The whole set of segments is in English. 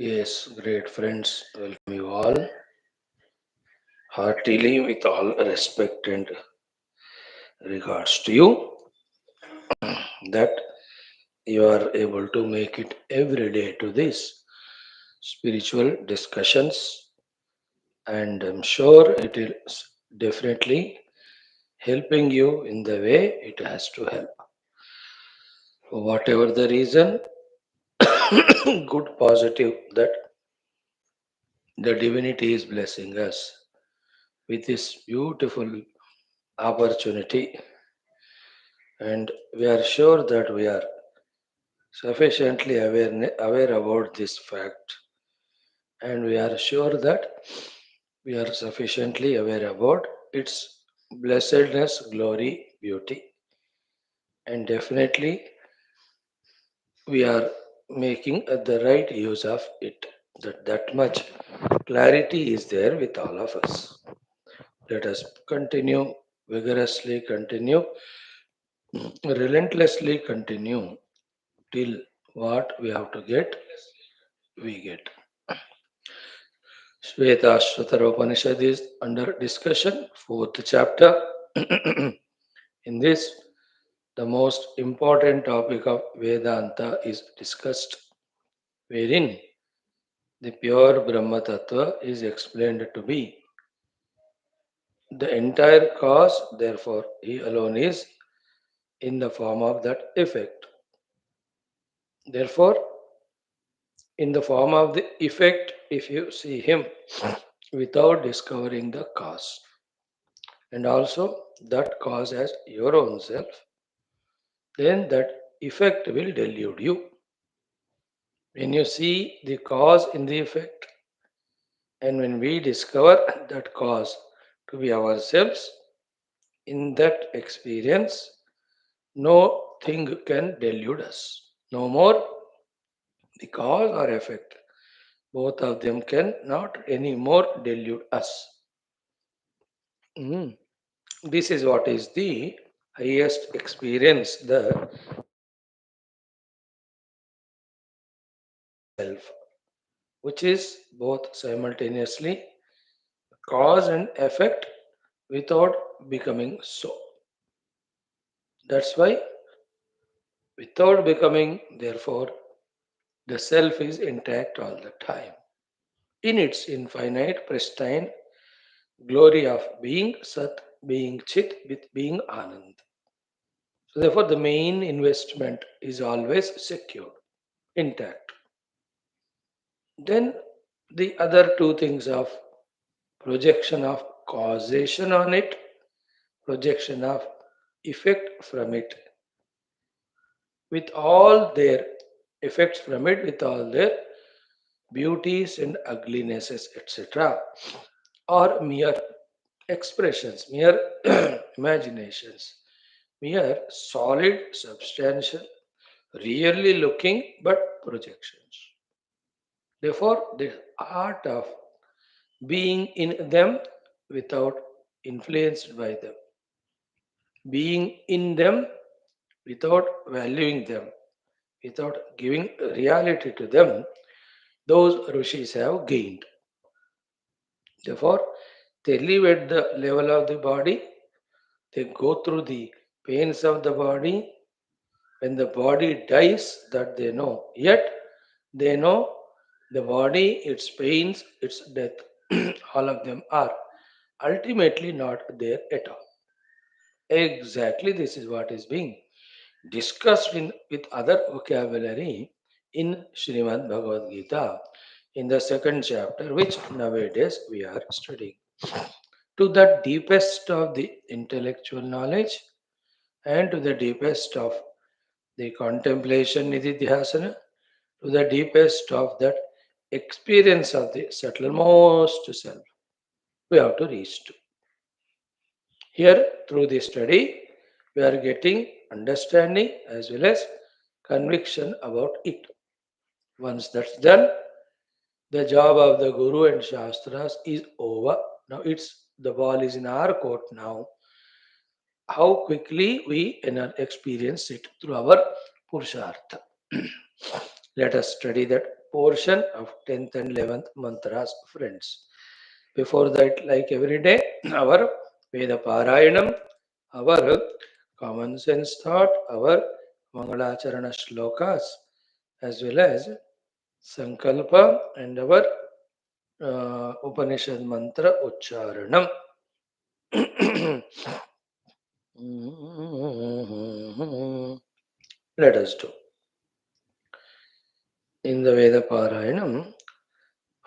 Yes, great friends, welcome you all heartily with all respect and regards to you that you are able to make it every day to this spiritual discussions, and I'm sure it is definitely helping you in the way it has to help. Whatever the reason, good positive that the divinity is blessing us with this beautiful opportunity, and we are sure that we are sufficiently aware about this fact, and we are sure that we are sufficiently aware about its blessedness, glory, beauty, and definitely we are making the right use of it. That much clarity is there with all of us. Let us continue vigorously, continue relentlessly, continue till what we have to get, we get. Shwethashwathara Upanishad is under discussion, fourth chapter. In this, the most important topic of Vedanta is discussed, wherein the pure Brahma Tattva is explained to be the entire cause, therefore, he alone is in the form of that effect. Therefore, in the form of the effect, if you see him without discovering the cause, and also that cause as your own self, then that effect will delude you. When you see the cause in the effect, and when we discover that cause to be ourselves, in that experience, no thing can delude us. No more the cause or effect. Both of them can not anymore delude us. Mm. This is what is the highest experience, the self, which is both simultaneously cause and effect without becoming so. That's why, without becoming, therefore, the self is intact all the time in its infinite, pristine glory of being Sat, being Chit, with being Anand. So, therefore, the main investment is always secured, intact. Then, the other two things of projection of causation on it, projection of effect from it, with all their effects from it, with all their beauties and uglinesses, etc., are mere expressions, mere imaginations, mere solid, substantial, really looking but projections. Therefore, the art of being in them without influenced by them, being in them without valuing them, without giving reality to them, those rishis have gained. Therefore, they live at the level of the body, they go through the pains of the body. When the body dies, that they know. Yet, they know the body, its pains, its death, all of them are ultimately not there at all. Exactly, this is what is being discussed with other vocabulary in Srimad Bhagavad Gita in the second chapter, which nowadays we are studying. To the deepest of the intellectual knowledge and to the deepest of the contemplation nididhyasana, to the deepest of that experience of the subtlemost self, we have to reach to. Here, through this study, we are getting understanding as well as conviction about it. Once that's done, the job of the Guru and Shastras is over. Now it's the ball is in our court now. How quickly we experience it through our Purushartha. Let us study that portion of 10th and 11th mantras, friends. Before that, like every day, our Veda Parayanam, our common sense thought, our Mangalacharana shlokas, as well as Sankalpa and our Upanishad mantra Ucharanam. Let us do. In the Veda Parayanam,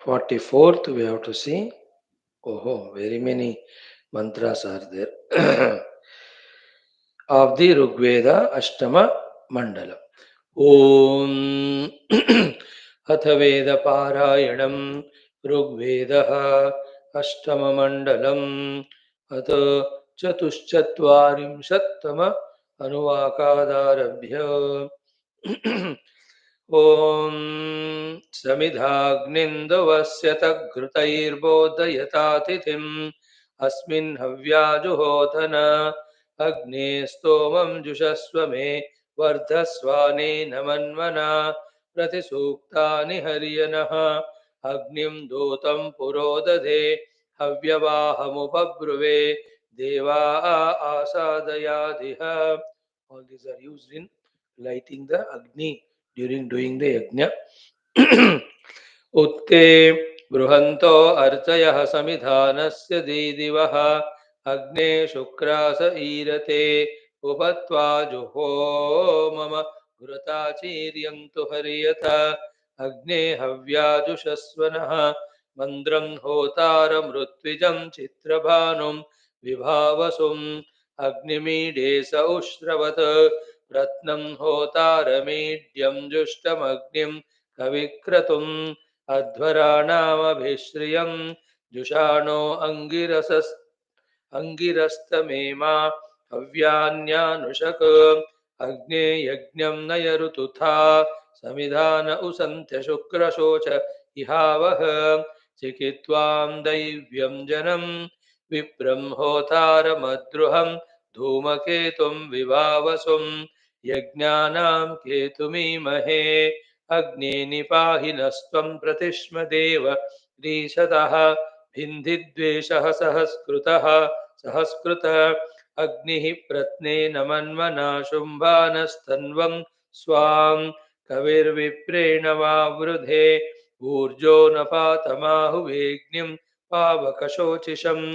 44th, we have to see. Oh, very many mantras are there. Of the Rigveda Ashtama Mandala. Om अथ वेद पारायणम ऋग्वेदः अष्टममण्डलम् अथ चतुश्चत्वारिंशत्तम अनुवाकादारभ्य ॐ समिधाग्निन्दुवस्य घृतैर्बोधयतातिथिम् अस्मिन् हव्याजुहोतन अग्ने स्तोमं जुषस्व मे वर्धस्वानेन मन्मना प्रतिसूक्तानि हर्यनः अग्निं दूतं पुरोदधे हव्यवाहमुपब्रुवे देवा आसादयादिह. All these are used in lighting the Agni during doing the yajna. उत्ते बृहन्तो अर्चयः समिधानस्य दीदिवः अग्ने शुक्रास ईरते उपत्वा जुहो मम घृताचीर्यं तु हर्यथ अग्ने हव्याजुषस्वनः मन्द्रं होतारमृत्विजं चित्रभानुं विभावसुम् अग्निमीडे स उश्रवत् रत्नं होतारमीड्यं जुष्टमग्निं कविक्रतुम् अध्वराणामभिश्रियं जुषाणो अंगिरस्तमेमा हव्यान्यानुषक अग्ने यज्ञं नयरुतुथा समिधान उसन्त्य शुक्रशोच इहावः चिकित्वां दैव्यं जनं विप्रं होतारमद्रुहं धूमकेतुं विभावसुं यज्ञानां केतुमीमहे अग्ने निपाहिनस्त्वं प्रतिष्म देव रीशतः भिन्धिद्वेषः सहस्कृतः अग्निः प्रत्नेन मन्मना शुम्भानस्तन्वं स्वां कविर्विप्रेण वावृधे ऊर्जो न पातमाहुवेग्निं पावकशोचिषम्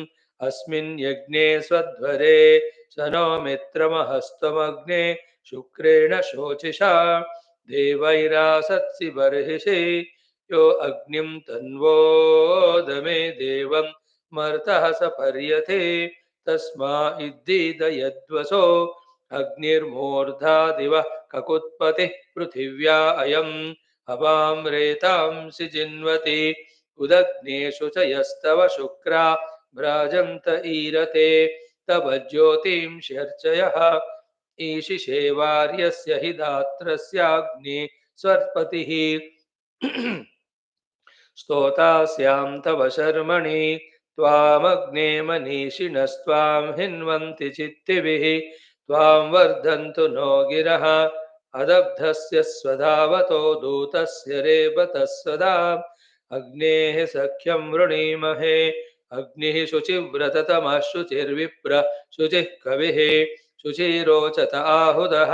अस्मिन् यज्ञे स्वध्वरे स नो मित्रमहस्त्वमग्ने शुक्रेण शोचिषा देवैरासत्सि बर्हिषि यो अग्निं तन्वोदमे देवं मर्तः स पर्यथे तस्मा इद्दीदयद्वसो अग्निर्मूर्धा दिवः ककुत्पतिः पृथिव्या अयम् अपां रेतांसि जिन्वति उदग्नेषु च यस्तव शुक्रा भ्राजन्त ईरते तव ज्योतिंष्यर्चयः ईशिषे वार्यस्य हि दात्रस्याग्ने स्वत्पतिः स्तोतास्यां तव शर्मणि त्वामग्ने मनीषिणस्त्वां हिन्वन्ति चित्तिभिः त्वां वर्धन्तु नो गिरः अदब्धस्य स्वधावतो दूतस्य रेबतः सदा अग्नेः सख्यं वृणीमहे अग्निः शुचिव्रततमः शुचिर्विप्र शुचिः कविः शुचिरोचत आहुदः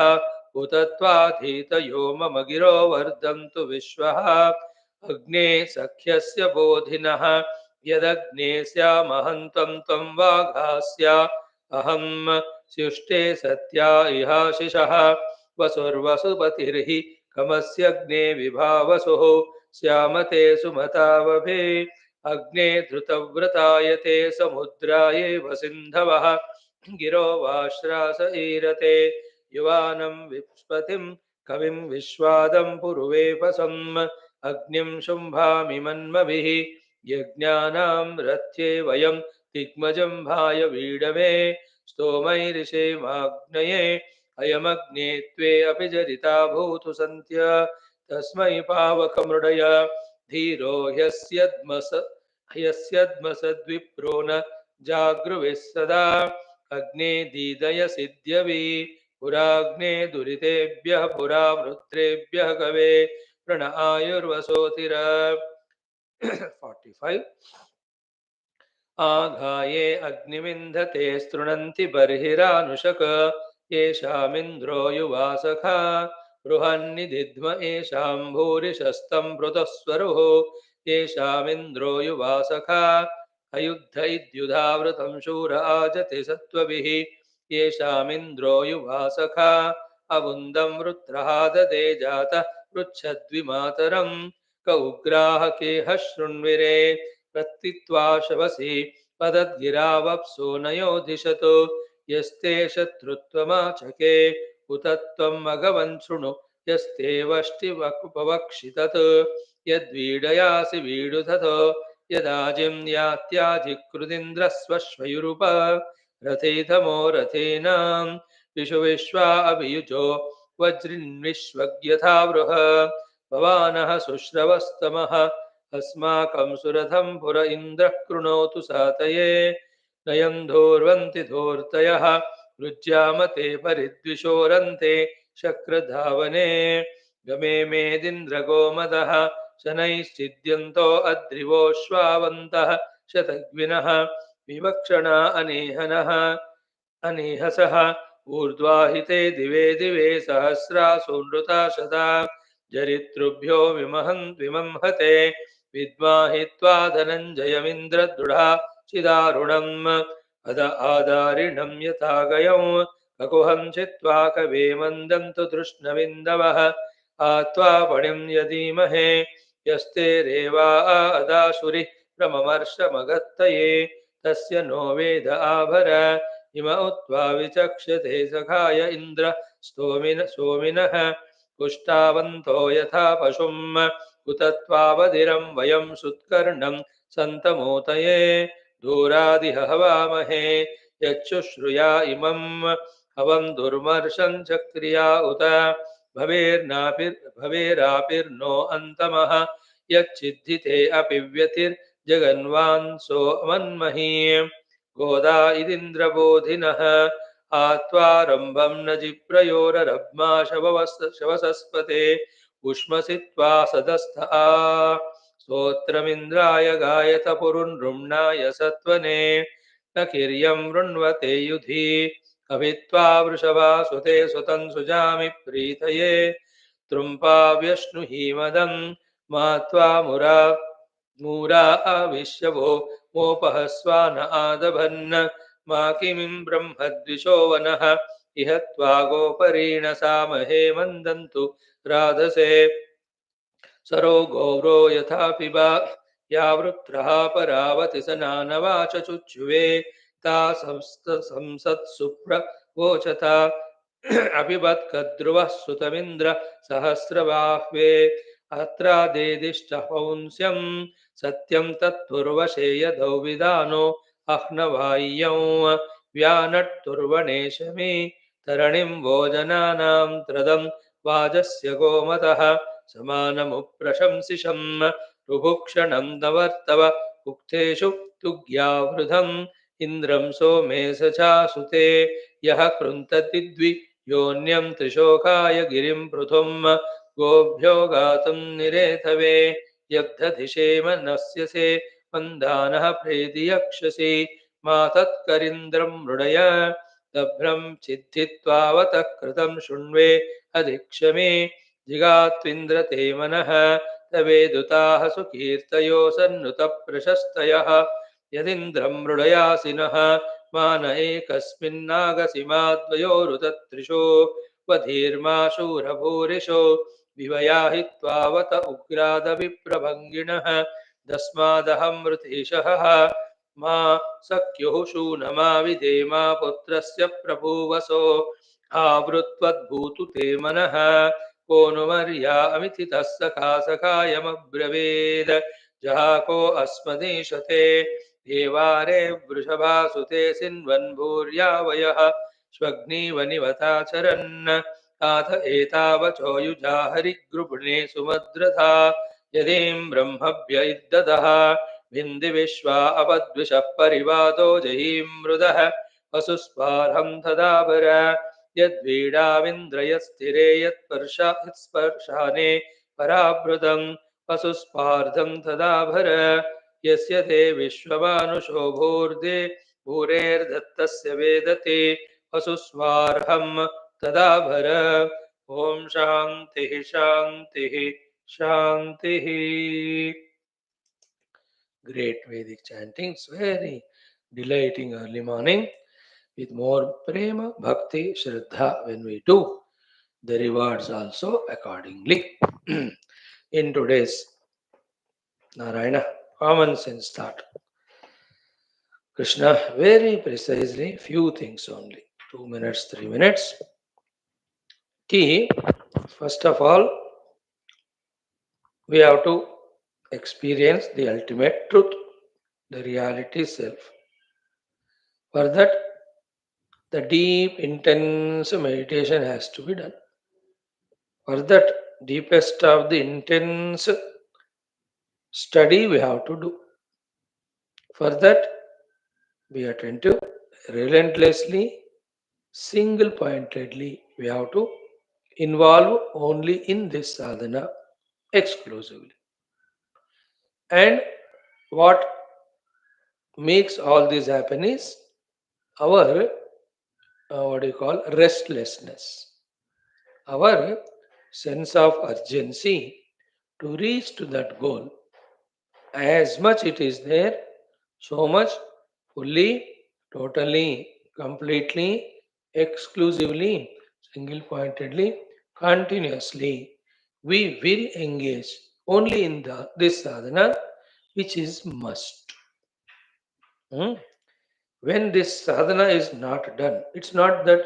उत त्वाधीतयो मम गिरो वर्धन्तु विश्वः अग्ने सख्यस्य बोधिनः यदग्ने स्यामहन्तं त्वं वाघास्या अहं स्युष्टे सत्या इहाशिषः वसुर्वसुपतिर्हि कमस्यग्ने विभावसुः श्यामते सुमतावभे अग्ने धृतव्रतायते समुद्राये वसिन्धवः गिरो वाश्रास ईरते युवानं विस्पतिं कविं विश्वादं पुरुवेपसम् अग्निं शुम्भामि मन्मभिः यज्ञानां रथ्ये वयं दिग्मजं भाय वीडमे स्तोमैरिषेमाग्नये अयमग्ने त्वे अपि जरिता भूतु सन्त्य तस्मै पावकमृडय धीरो ह्यस्यद्मसद्विप्रो न जागृविः सदा अग्ने दीदय सिद्ध्यवि पुराग्ने दुरितेभ्यः पुरा वृत्रेभ्यः कवे प्रण आयुर्वसोतिर 45 आघाये अग्निविन्धते स्तृणन्ति बर्हिरानुशक येषामिन्द्रो युवासखा बृहन्निदिध्म येषां भूरिशस्तं मृतस्वरुः येषामिन्द्रो युवासखा अयुद्ध इद्युधावृतं शूर आजति सत्त्वभिः येषामिन्द्रो युवासखा अवुन्दं वृत्रः ददे जातः पृच्छद्विमातरं क उग्राः शृण्विरे प्रत्तित्वा शवसि पदद्गिरावप्सो नयोधिशतो यस्ते शत्रुत्वमाचके उत त्वम् अगवन् शृणु यस्ते वष्टिवकुपवक्षितत् यद्वीडयासि वीडुधत यदाजिं यात्याजिकृदिन्द्रस्वश्वयुरुप रथेथमो रथेनां विश्वा अभियुजो वज्रिन्विश्वज्ञथा बृह भवानः शुश्रवस्तमः अस्माकं सुरथं पुर इन्द्रः कृणोतु सातये नयन्धोर्वन्ति धूर्तयः रुज्यामते परिद्विषोरन्ते शक्रधावने गमे मेदिन्द्रगोमदः शनैश्चिद्यन्तो अद्रिवोऽश्वावन्तः शतग्विनः विवक्षणा अनेहनः अनेहसः ऊर्ध्वाहिते दिवे दिवे सहस्रासूनृता शता जरितृभ्यो विमंहते विद्माहित्वा धनञ्जयमिन्द्रदृढा चिदारुणम् अद आदारिणं यथा गयं ककुहं चित्वा कवे मन्दन्तु तृष्णविन्दवः आत्वा पणिं यदीमहे यस्ते रेवा अदाशुरिः प्रममर्षमगत्तये तस्य नो वेद आभर इम उत्वा विचक्षते सखाय इन्द्र सोमिनः पुष्टावन्तो यथा पशुम् उत त्वावधिरं वयं सुत्कर्णं सन्तमोतये दूरादिह हवामहे यच्छुश्रुया इमं हवं दुर्मर्शं चक्रिया उत भवेरापिर्नो अन्तमः यच्चिद्धिते अपि व्यतिर्जगन्वांसो मन्मही गोदा इदिन्द्रबोधिनः आत्वारम्भं न जिप्रयोररब्मा शवसस्पते उष्मसि त्वा सदस्थ आ स्तोत्रमिन्द्राय गायत पुरुन्नृम्णाय सत्वने न किर्यं वृण्वते युधि अभित्वा वृषभासुते सुतं सुजामि प्रीतये तृम्पाव्यश्नुहीमदं मा त्वा मूरा आविश्यवो मोपहस्वान आदभन् मा किमिं ब्रह्मद्विषो वनः इह त्वा गोपरीणसामहे मन्दन्तु राधसे सरो गौरो यथा पिबा या वृत्रः परावति स नानवाच चुच्युवे ता संसत्सुप्रवोचता अपिबत्कद्रुवः सुतमिन्द्र सहस्रबाह्वे अत्रादेदिष्टः पौंस्यं सत्यं तत्तुर्वशे यदौ विदानो अह्नवाय्यं व्यानट्तुर्वणेशमे तरणिं भोजनानां त्रदं वाजस्य गोमतः समानमुप्रशंसिषं रुभुक्षणं दवर्तव उक्तेषु तुग्यावृधम् इन्द्रं सोमे स चासुते यः कृन्तति योन्यं त्रिशोकाय गिरिं पृथुं गोभ्यो गातुं निरेतवे यग्धधिषेम नस्यसे मन्दानः प्रेति यक्षसि मा तत्करिन्द्रं मृडय दभ्रं चिद्धित्वावतः कृतं शृण्वे अधिक्षमे जिगात्विन्द्रते मनः तवेदुताः सुकीर्तयो सन्नुतप्रशस्तयः यदिन्द्रं मृडयासि नः मान एकस्मिन्नागसि माद्वयोरुतत्रिषो वधीर्मा शूरभूरिशो विवयाहित्वावत उग्रादविप्रभङ्गिणः तस्मादहं मृतीशः मा सख्युः शूनमा विधेमा पुत्रस्य प्रभुवसो आवृत्वद्भूतु ते मनः को नु मर्यामिति तस्सखा सखायमब्रवीद जहाको अस्मदीशते देवारे वृषभासुते सिन्वन् भूर्यावयः श्वग्नीवनिवताचरन् ताथ एतावचो युजा हरिगृभणे सुमद्रथा यदीं ब्रह्मभ्य इद्ददः भिन्दि विश्वा अपद्विषः परिवादो जहीं मृदः वसुस्पार्हं तदावर यद्वीडाविन्द्रयस्थिरे यत्स्पर्शाने परावृतं वसुस्पार्धं तदाभर यस्य ते विश्वमानुषो भूर्दे भूरेर्दत्तस्य वेदते वसुस्वार्हं तदाभर ॐ शान्तिः शान्तिः शान्तिः. Great Vedic chantings, very delighting early morning with more prema, bhakti, shraddha when we do. The rewards also accordingly. In today's Narayana, common sense thought. Krishna very precisely few things only. 2 minutes, 3 minutes. Key, first of all, we have to experience the ultimate truth, the reality self. For that, the deep, intense meditation has to be done. For that, deepest of the intense study we have to do. For that, be attentive, relentlessly, single pointedly, we have to involve only in this sadhana exclusively. And what makes all this happen is our what do you call restlessness, our sense of urgency to reach to that goal. As much it is there, so much fully, totally, completely, exclusively, single pointedly, continuously, we will engage only in this sadhana, which is must. Hmm? When this sadhana is not done, it's not that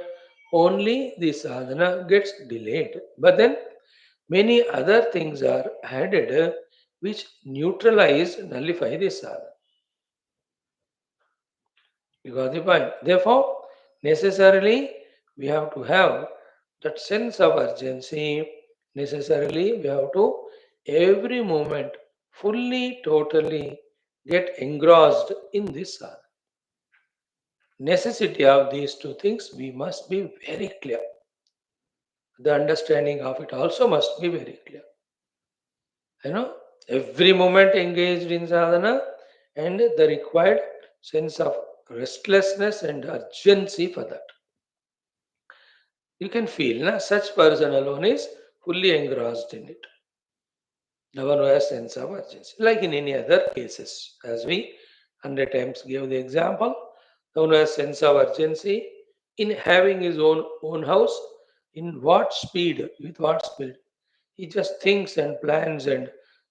only the sadhana gets delayed, but then many other things are added which neutralize, nullify the sadhana. You got the point. Therefore, necessarily we have to have that sense of urgency. Necessarily, we have to every moment fully, totally get engrossed in this sadhana. Necessity of these two things we must be very clear. The understanding of it also must be very clear. Every moment engaged in sadhana and the required sense of restlessness and urgency for that. You can feel such person alone is fully engrossed in it. The one who has sense of urgency. Like in any other cases, as we 100 times gave the example, the one who has sense of urgency in having his own house, in what speed, with what speed. He just thinks and plans and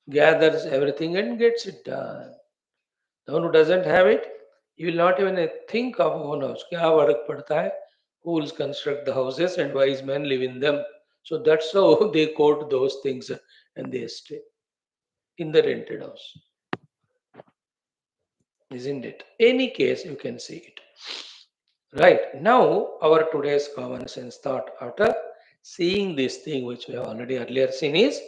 gathers everything and gets it done. The one who doesn't have it, he will not even think of own house. Kya varak padta hai? Who will construct the houses and wise men live in them? So that's how they quote those things and they stay in the rented house. Isn't it? Any case, you can see it. Right. Now, our today's common sense thought after seeing this thing which we have already earlier seen is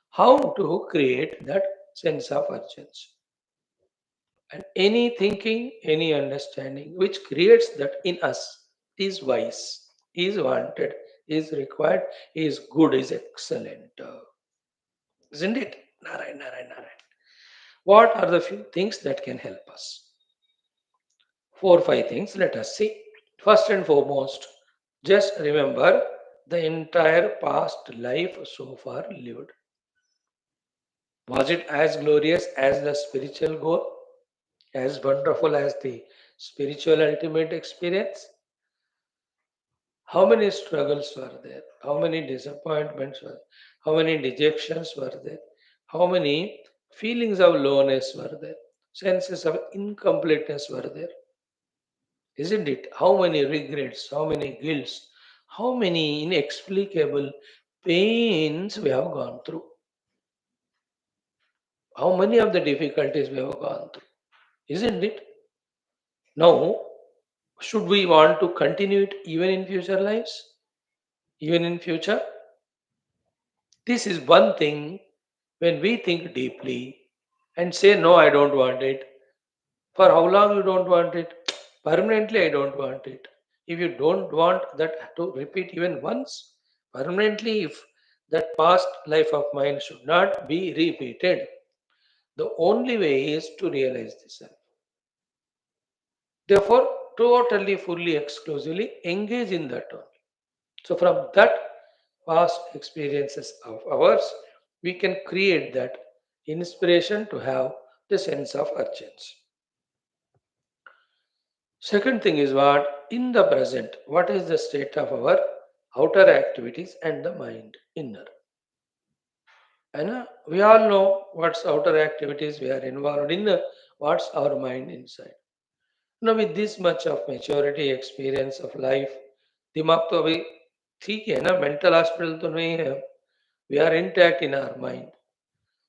how to create that sense of urgency. And any thinking, any understanding which creates that in us is wise, is wanted, is required, is good, is excellent. Isn't it? Narayan, Narayan, Narayan. What are the few things that can help us? 4 5 things, let us see. First and foremost, just remember the entire past life so far lived. Was it as glorious as the spiritual goal? As wonderful as the spiritual ultimate experience? How many struggles were there? How many disappointments were there? How many dejections were there? How many feelings of lowness were there? Senses of incompleteness were there? Isn't it? How many regrets? How many guilts? How many inexplicable pains we have gone through? How many of the difficulties we have gone through? Isn't it? Now, should we want to continue it even in future lives? Even in future? This is one thing when we think deeply and say, no, I don't want it. For how long you don't want it? Permanently, I don't want it. If you don't want that to repeat even once, permanently, if That past life of mine should not be repeated. The only way is to realize the self. Therefore, totally, fully, exclusively engage in that only. So, from that past experiences of ours, we can create that inspiration to have the sense of urgency. Second thing is what? In the present, what is the state of our outer activities and the mind, inner? And we all know what's outer activities we are involved in, what's our mind inside. Now, with this much of maturity, experience of life, दिमाग तो अभी ठीक है ना, mental hospital तो नहीं है, we are intact in our mind.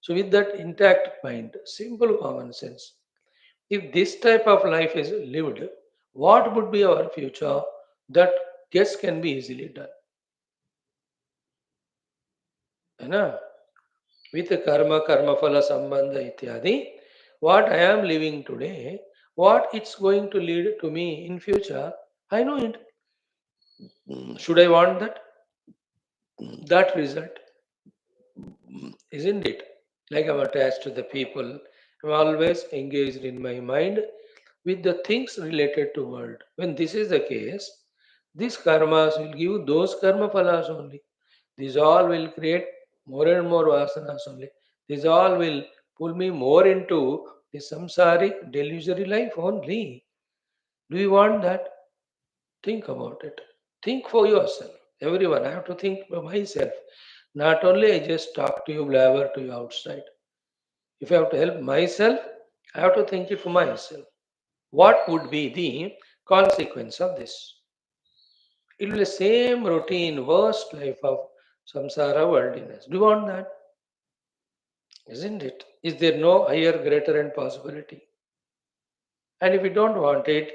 So, with that intact mind, simple common sense, if this type of life is lived, what would be our future? That guess can be easily done. है ना? With karma, karma phala sambandha ityadi, what I am living today, what it's going to lead to me in future, I know it. Should I want that? That result, isn't it? Like I'm attached to the people, I'm always engaged in my mind with the things related to world. When this is the case, these karmas will give those karma phalas only. These all will create more and more vasanas only. These all will pull me more into the samsaric delusory life only. Do you want that? Think about it. Think for yourself. Everyone, I have to think for myself. Not only I just talk to you, blabber to you outside. If I have to help myself, I have to think it for myself. What would be the consequence of this? It will be the same routine, worst life of samsara worldliness. Do you want that? Isn't it? Is there no higher, greater, and possibility? And if we don't want it,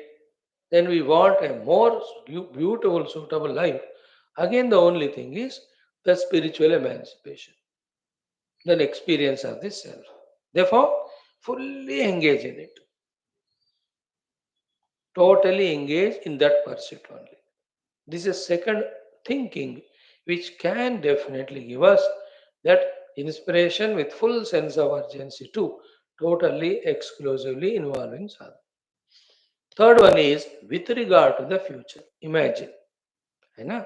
then we want a more beautiful, suitable life. Again, the only thing is the spiritual emancipation, the experience of the self. Therefore, fully engage in it, totally engage in that pursuit only. This is second thinking, which can definitely give us that inspiration with full sense of urgency to totally exclusively involving sadhana. Third one is with regard to the future. Imagine, है ना,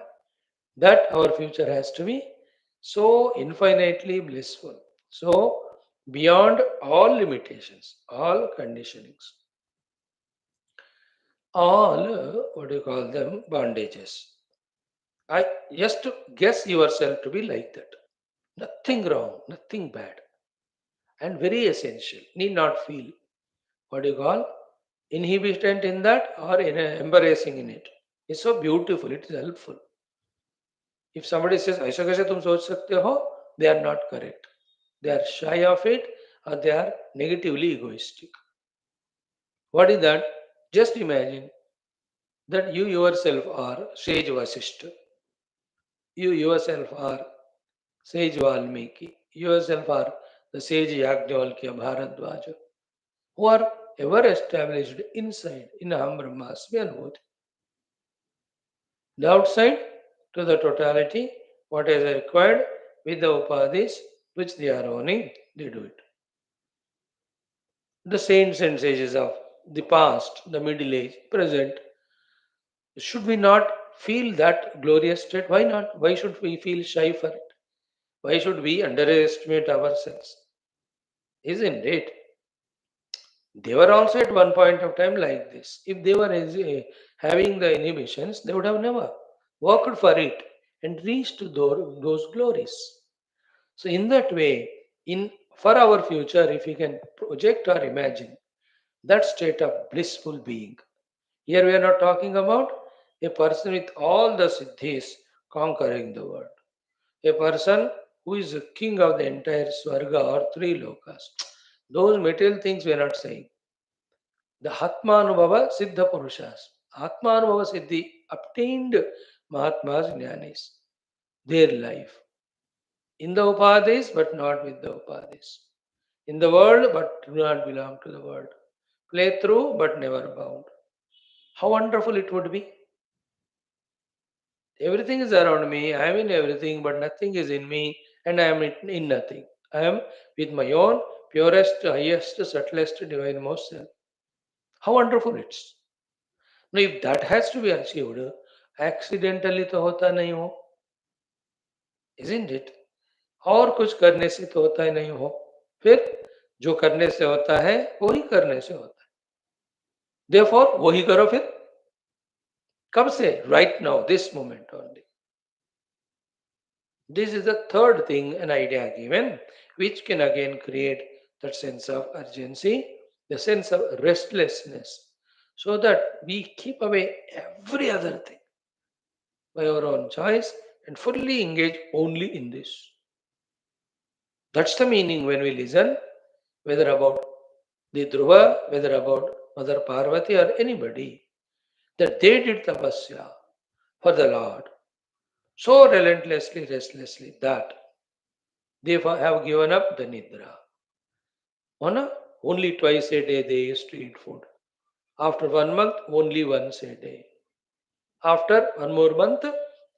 that our future has to be so infinitely blissful, so beyond all limitations, all conditionings, all what do you call them, bondages. I just to guess yourself to be like that. Nothing wrong, nothing bad, and very essential. Need not feel what do you call inhibitant in that or in embarrassing in it. It's so beautiful. It is helpful. If somebody says ऐसा कैसे तुम सोच सकते हो, they are not correct. They are shy of it or they are negatively egoistic. What is that? Just imagine that you yourself are Sage Vasishta. You yourself are Sage Valmiki. You yourself are the Sage Yajnavalkya Bharadwaja, who are ever established inside in Aham Brahmasmi Anubhuti. The outside to the totality, what is required with the upadhis which they are owning, they do it. The saints and sages of the past, the middle age, present, should we not feel that glorious state? Why not? Why should we feel shy for it? Why should we underestimate ourselves? Isn't it? They were also at one point of time like this. If they were having the inhibitions, they would have never worked for it and reached to those glories. So, in that way, in for our future, if we can project or imagine that state of blissful being, here we are not talking about a person with all the siddhis conquering the world, a person who is the king of the entire Swarga or three lokas. Those material things we are not saying. The Atmanubhava Siddha Purushas, Atmanubhava Siddhi obtained Mahatmas Jnanis, their life. In the Upadhis, but not with the Upadhis. In the world, but do not belong to the world. Play through, but never bound. How wonderful it would be. Everything is around me. I am in everything, but nothing is in me, and I am in nothing. I am with my own purest, highest, subtlest, divine most self. How wonderful it's. Now, if that has to be achieved, accidentally तो होता नहीं हो, isn't it? और कुछ करने से तो होता ही नहीं हो. फिर जो करने से होता है, वो ही करने से होता है. Therefore, वो ही करो फिर. कब से? Right now, this moment only. This is the third thing, an idea given, which can again create that sense of urgency, the sense of restlessness, so that we keep away every other thing by our own choice and fully engage only in this. That's the meaning when we listen, whether about the Dhruva, whether about Mother Parvati or anybody, that they did tapasya for the Lord so relentlessly, restlessly that they have given up the Nidra. Only twice a day they used to eat food. After 1 month, only once a day. After one more month,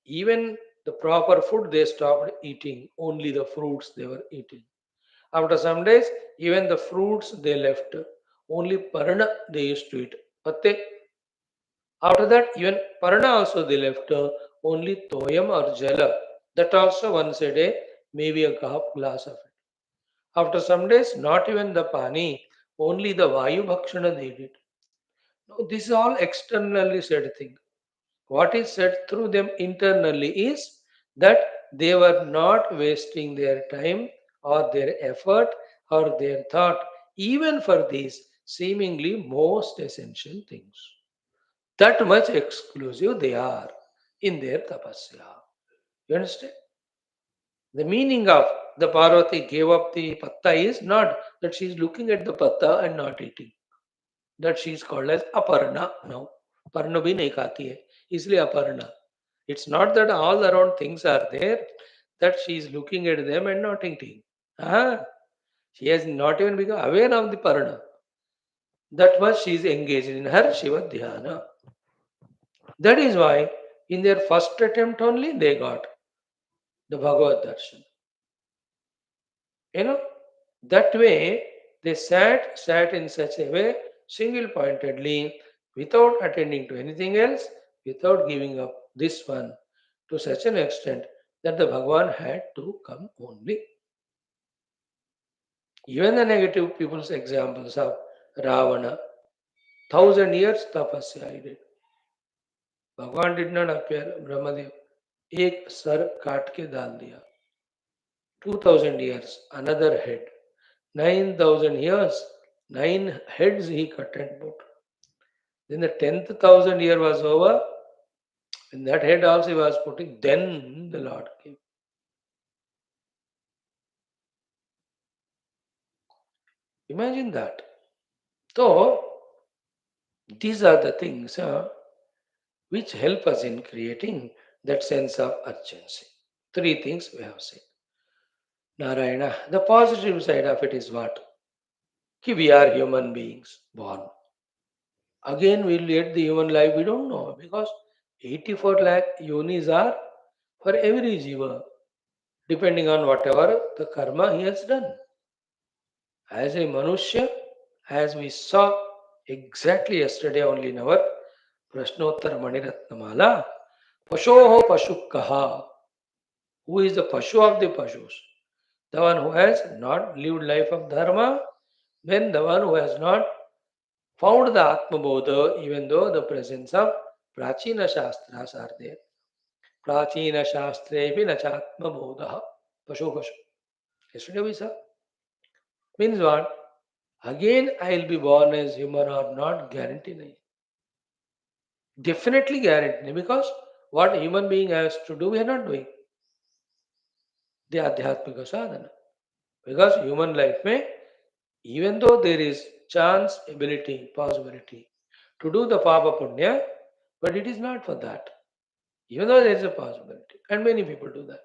even the proper food they stopped eating, only the fruits they were eating. After some days, even the fruits they left, only parana they used to eat. Patte. After that, even parana also they left, only toyam or jala. That also once a day, maybe a half glass of it. After some days, not even the pani, only the vayu bhakshana they did. Now, this is all externally said thing. What is said through them internally is that they were not wasting their time or their effort or their thought even for these seemingly most essential things. That much exclusive they are in their tapasya. You understand? The meaning of the Parvati gave up the patta is not that she is looking at the patta and not eating. That she is called as aparna now. Parna bhi nahi khati hai. Isliye aparna. It's not that all around things are there, that she is looking at them and not eating. Ah, she has not even become aware of the parna. That much she is engaged in her Shiva Dhyana. That is why in their first attempt only they got the Bhagavad Darshan. You know, that way they sat in such a way, single pointedly, without attending to anything else, without giving up this one to such an extent that the Bhagavan had to come only. Even the negative people's examples of Ravana, 1,000 years tapasya he did. भगवान did not appear, Brahmadev एक sir काट के डाल दिया. 2,000 years, another head. 9,000 years, 9 heads he cut and put. Then the 10th 1,000 year was over. When that head also he was putting, then the Lord came. Imagine that. So, these are the things which help us in creating that sense of urgency. Three things we have seen. Narayana, the positive side of it is what? Ki we are human beings born. Again, we'll get the human life, we don't know because 84 lakh yonis are for every jiva, depending on whatever the karma he has done. As a Manushya, as we saw exactly yesterday only in our Prashnottara Maniratnamala, Pashoho Pashukkaha, who is the Pashu of the Pashus? The one who has not lived life of Dharma, then the one who has not found the Atma Bodha, even though the presence of Prachina Shastras are there. Prachina Shastrevi Nachatma Bodha. Pashu Pashu. Yesterday we saw. Means what? Again, I'll be born as human or not, guarantee nahi. Definitely guarantee nahi, because what human being has to do, we are not doing. The Adhyatmika sadhana. Because human life may, even though there is chance, ability, possibility to do the Papa Punya, but it is not for that. Even though there is a possibility, and many people do that.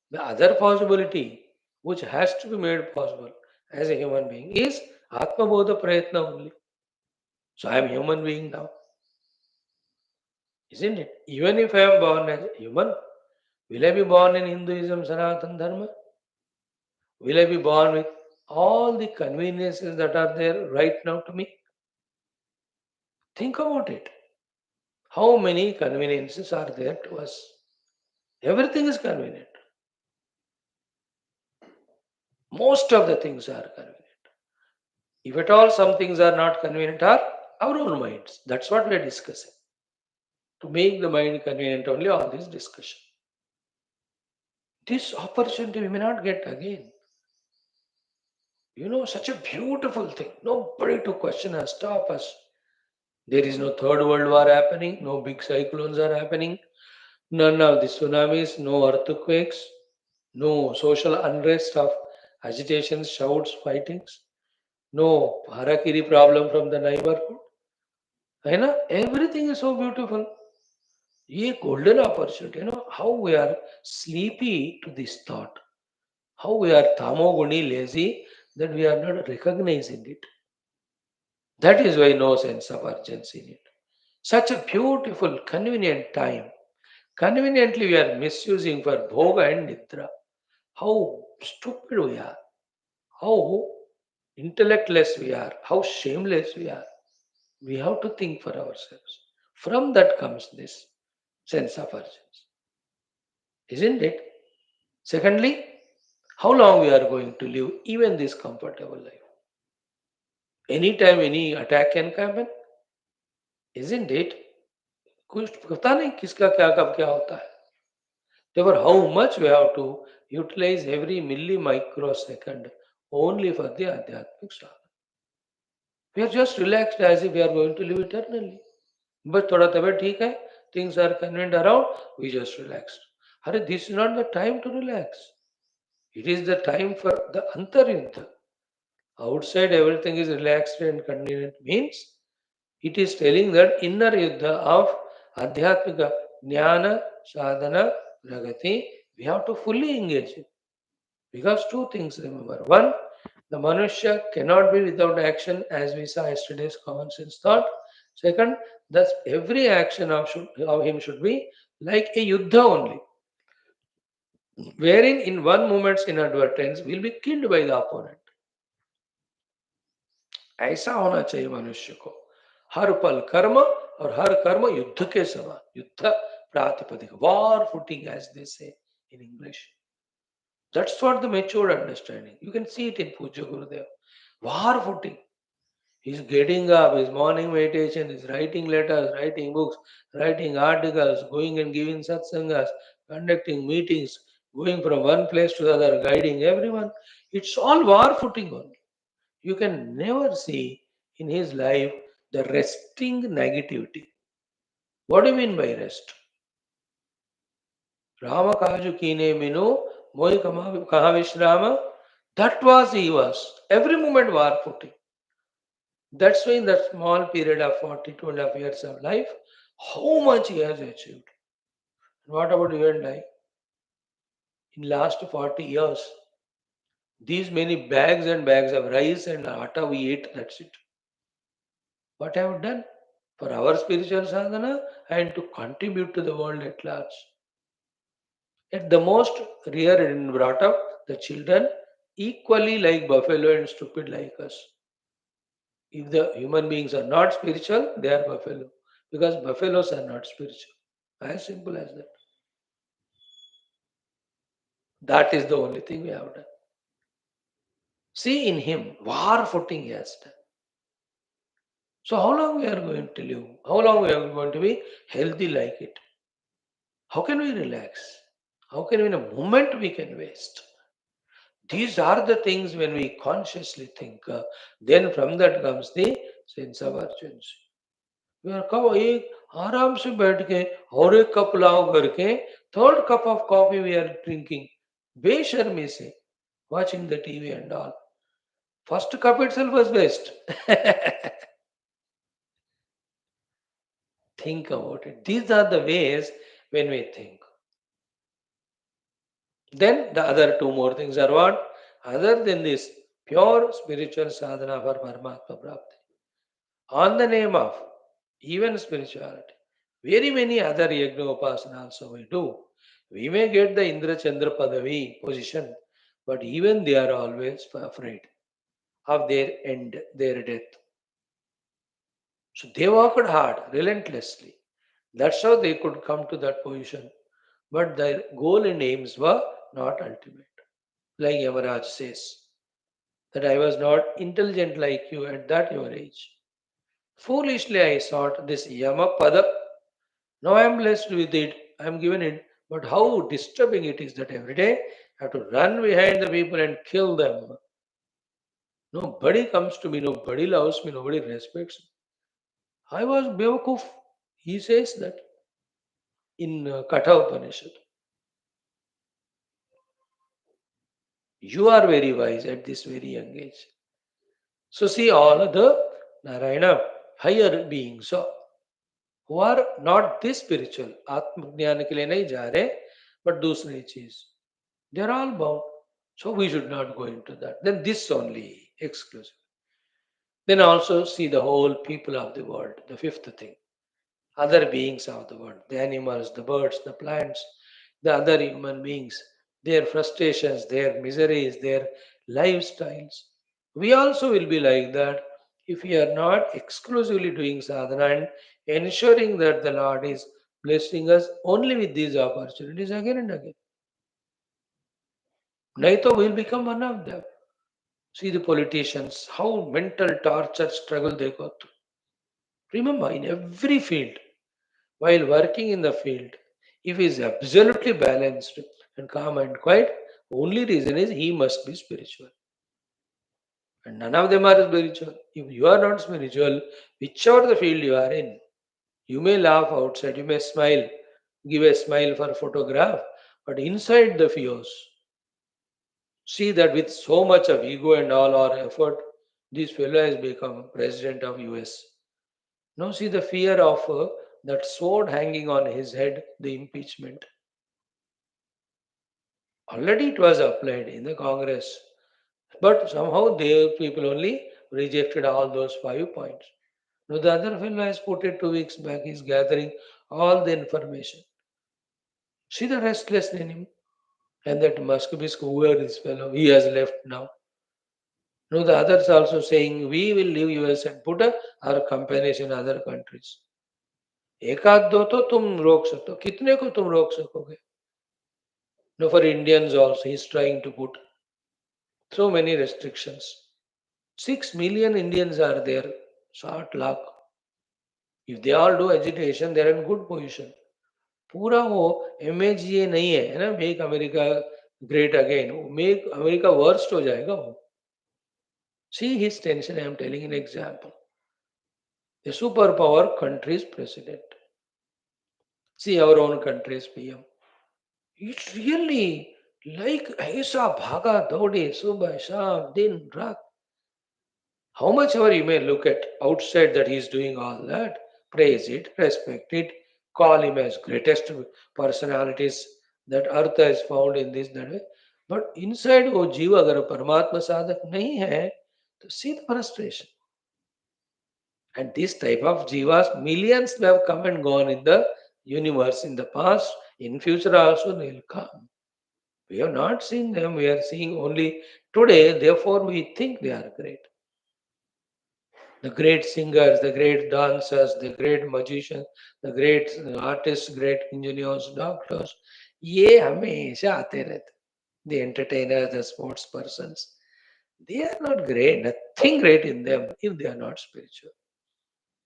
The other possibility which has to be made possible as a human being is Atma Bodha Prayatna only. So I am human being now. Isn't it? Even if I am born as a human, will I be born in Hinduism, Sanatana Dharma? Will I be born with all the conveniences that are there right now to me? Think about it. How many conveniences are there to us? Everything is convenient. Most of the things are convenient. If at all some things are not convenient, are our own minds. That's what we are discussing. To make the mind convenient, only all this discussion. This opportunity we may not get again. Such a beautiful thing. Nobody to question us, stop us. There is no third world war happening, no big cyclones are happening, none of the tsunamis, no earthquakes, no social unrest of agitations, shouts, fightings, no harakiri problem from the neighborhood. Everything is so beautiful. A golden opportunity. How we are sleepy to this thought. How we are tamoguni lazy that we are not recognizing it. That is why no sense of urgency in it. Such a beautiful, convenient time. Conveniently, we are misusing for bhoga and nidra. How stupid we are. How intellectless we are. How shameless we are. We have to think for ourselves. From that comes this sense of urgency. Isn't it? Secondly, how long we are going to live even this comfortable life. Anytime any attack can come in, isn't it? कुछ पता नहीं किसका क्या कब क्या होता है. Therefore, how much we have to utilize every milli microsecond only for the Adhyatmic sadhana. We are just relaxed as if we are going to live eternally. But thoda tabiat theek hai, things are convenient around, we just relaxed. Hare, this is not the time to relax. It is the time for the antaryuddha. Outside everything is relaxed and convenient means it is telling that inner yuddha of Adhyatmika jnana, sadhana, pragati, we have to fully engage in. Because two things remember. One, the Manushya cannot be without action, as we saw yesterday's common sense thought. Second, thus every action of him should be like a yuddha only, wherein in one moment's inadvertence will be killed by the opponent. ऐसा होना चाहिए मनुष्य को. हर पल कर्म और हर कर्म युद्ध के समान. युद्ध प्रातिपदिक, war footing as they say in English. That's what the mature understanding. You can see it in Puja Gurudev. War footing. He's getting up, his morning meditation, he's writing letters, writing books, writing articles, going and giving satsangas, conducting meetings, going from one place to the other, guiding everyone. It's all war footing only. You can never see in his life the resting negativity. What do you mean by rest? Rama Kaju Kine Minu, Moi Kaha Vishrama. That was he was. Every moment war footing. That's why in that small period of 42.5 years of life, how much he has achieved. What about you and I? In last 40 years, these many bags and bags of rice and atta we ate, that's it. What have we done for our spiritual sadhana and to contribute to the world at large? At the most, reared and brought up the children equally like buffalo and stupid like us. If the human beings are not spiritual, they are buffalo. Because buffaloes are not spiritual. As simple as that. That is the only thing we have done. See in him, war footing he has done. So how long we are going to live? How long we are going to be healthy like it? How can we relax? How can we in a moment we can waste? These are the things when we consciously think. Then from that comes the sense of urgency. We are कब एक आराम से बैठ के और एक cup लाओ करके third cup of coffee we are drinking बेशर्मी से watching the TV and all. First cup itself was best. Think about it. These are the ways when we think. Then the other two more things are what? Other than this pure spiritual sadhana for Paramatma Prapti. On the name of even spirituality. Very many other yajna upasana also we do. We may get the Indra Chandra Padavi position, but even they are always afraid of their end, their death. So they worked hard, relentlessly. That's how they could come to that position. But their goal and aims were not ultimate. Like Yamaraj says, that I was not intelligent like you at that your age. Foolishly I sought this Yamapada. Now I am blessed with it. I am given it. But how disturbing it is that every day I have to run behind the people and kill them. Nobody comes to me, nobody loves me, nobody respects me. I was Bewakuf. He says that in Katha Upanishad. You are very wise at this very young age. So see all the Narayana higher beings who are not this spiritual, आत्मज्ञान के लिए नहीं जा रहे, but दूसरी चीज. They are all bound. So we should not go into that. Then this only exclusive. Then also see the whole people of the world. The fifth thing. Other beings of the world. The animals, the birds, the plants, the other human beings. Their frustrations, their miseries, their lifestyles. We also will be like that if we are not exclusively doing sadhana and ensuring that the Lord is blessing us only with these opportunities again and again. Naito will become one of them. See the politicians, how mental torture struggle they go through. Remember, in every field, while working in the field, if he is absolutely balanced and calm and quiet, only reason is he must be spiritual. And none of them are spiritual. If you are not spiritual, whichever the field you are in, you may laugh outside, you may smile, give a smile for a photograph, but inside the fears, see that with so much of ego and all our effort, this fellow has become president of US. Now see the fear of that sword hanging on his head, the impeachment. Already it was applied in the Congress, but somehow the people only rejected all those 5 points. Now the other fellow has put it 2 weeks back. He's gathering all the information. See the restlessness in him. And that Muscovy, whoever this fellow, he has left now. Now the others also saying, we will leave US and put our companies in other countries. एक आध दो तो तुम रोक सकते हो कितने को तुम रोक सकोगे no for Indians also he's trying to put so many restrictions 6 million Indians are there 60 lakh if they all do agitation they're in good position पूरा वो MAGA नहीं है ना make America great again make America worst हो जाएगा वो see his tension I am telling an example a superpower country's president see our own country's PM it's really like ऐसा भागा दौड़े सुबह शाम दिन रात how much ever you may look at outside that he is doing all that praise it respect it call him as greatest personalities that earth has found in this that way but inside वो जीव अगर परमात्मा साधक नहीं है तो see the frustration and this type of jivas millions have come and gone in the universe in the past in future also they will come. We have not seen them, we are seeing only today, therefore we think they are great. The great singers, the great dancers, the great magicians, the great artists, great engineers, doctors, ये हमेशा आते रहते. The entertainers, the sports persons, they are not great, nothing great in them if they are not spiritual.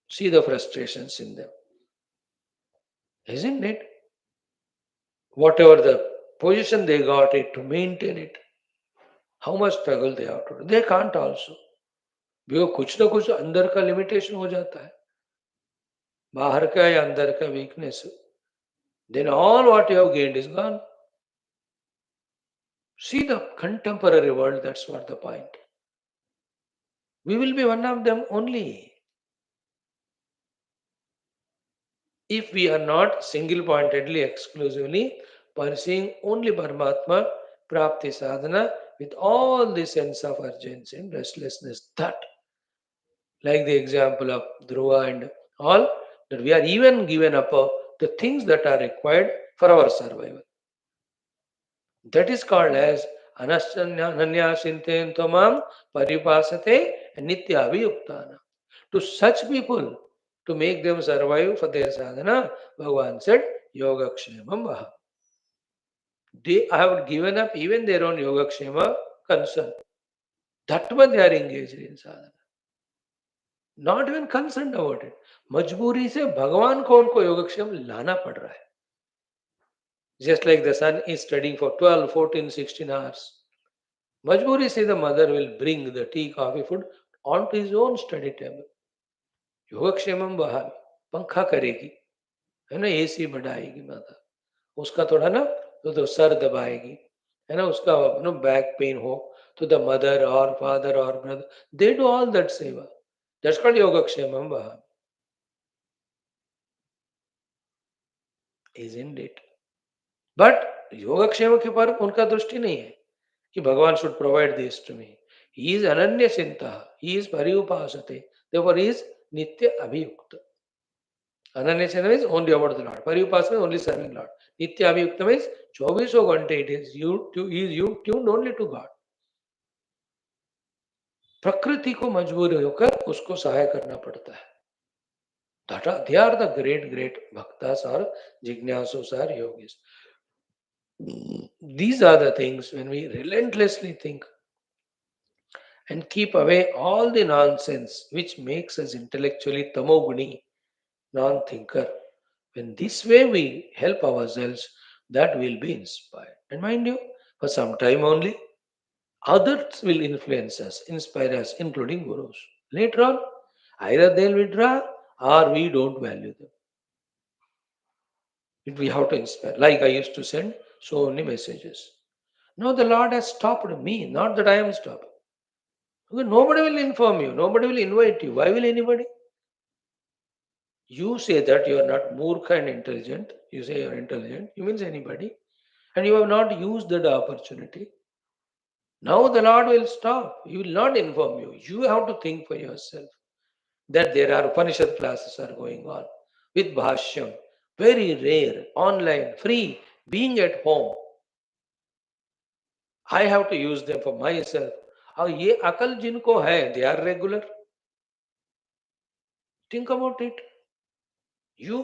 See the frustrations in them, isn't it? Whatever the position they got it to maintain it, how much struggle they have to do. They can't also. Because कुछ ना कुछ अंदर का limitation हो जाता है बाहर का या अंदर का weakness then all what you have gained is gone see the contemporary world that's what the point we will be one of them only if we are not single pointedly exclusively pursuing only Paramatma prapti sadhana with all the sense of urgency and restlessness that like the example of Dhruva and all, that we are even given up the things that are required for our survival. That is called as ananya sinten tomam paripasate nitya viyuktana. To such people, to make them survive for their sadhana, Bhagavan said, Yoga Kshemam Vaha. They have given up even their own Yoga Kshema concern. That one they are engaged in sadhana. Not even concerned about it. मजबूरी से भगवान को उनको योगक्षेम लाना पड़ रहा है. Just like the son is studying for 12, 14, 16 hours. Majburi say the mother will bring the tea, coffee, food onto his own study table. योगक्षेमम बहाल पंखा करेगी, है ना, एसी बढ़ाएगी माता, उसका थोड़ा ना तो सर दबाएगी, है ना, उसका बैक पेन हो तो द मदर और फादर और brother they do all that सेवा. दैट्स कॉल्ड योगक्षेमम बहाल. Isn't it? But योगक्षेम के पर उनका दृष्टि नहीं है कि भगवान should provide this to me. He is ananya sinta. He is pariupasate. Therefore, he is nitya abhiyukta. Ananya sinta means only about the Lord. Pariupasate means only serving Lord. Nitya abhiyukta means 24 घंटे it is you tuned only to God. प्रकृति को मजबूर होकर उसको सहाय करना पड़ता है. They are the great bhaktas or jignasus or yogis. These are the things when we relentlessly think and keep away all the nonsense which makes us intellectually tamoguni, non-thinker. When this way we help ourselves, that will be inspired. And mind you, for some time only, others will influence us, inspire us, including gurus. Later on, either they'll withdraw or we don't value them. We have to inspire. Like I used to send so many messages. Now the Lord has stopped me, not that I am stopped. Because nobody will inform you, nobody will invite you. Why will anybody? You say that you are not murkha and intelligent. You say you are intelligent. You means anybody. And you have not used that opportunity. Now the Lord will stop. He will not inform you. You have to think for yourself that there are Upanishad classes are going on with Bhashyam. Very rare, online, free, being at home. I have to use them for myself. और ये अकल जिनको है, they are regular. Think about it.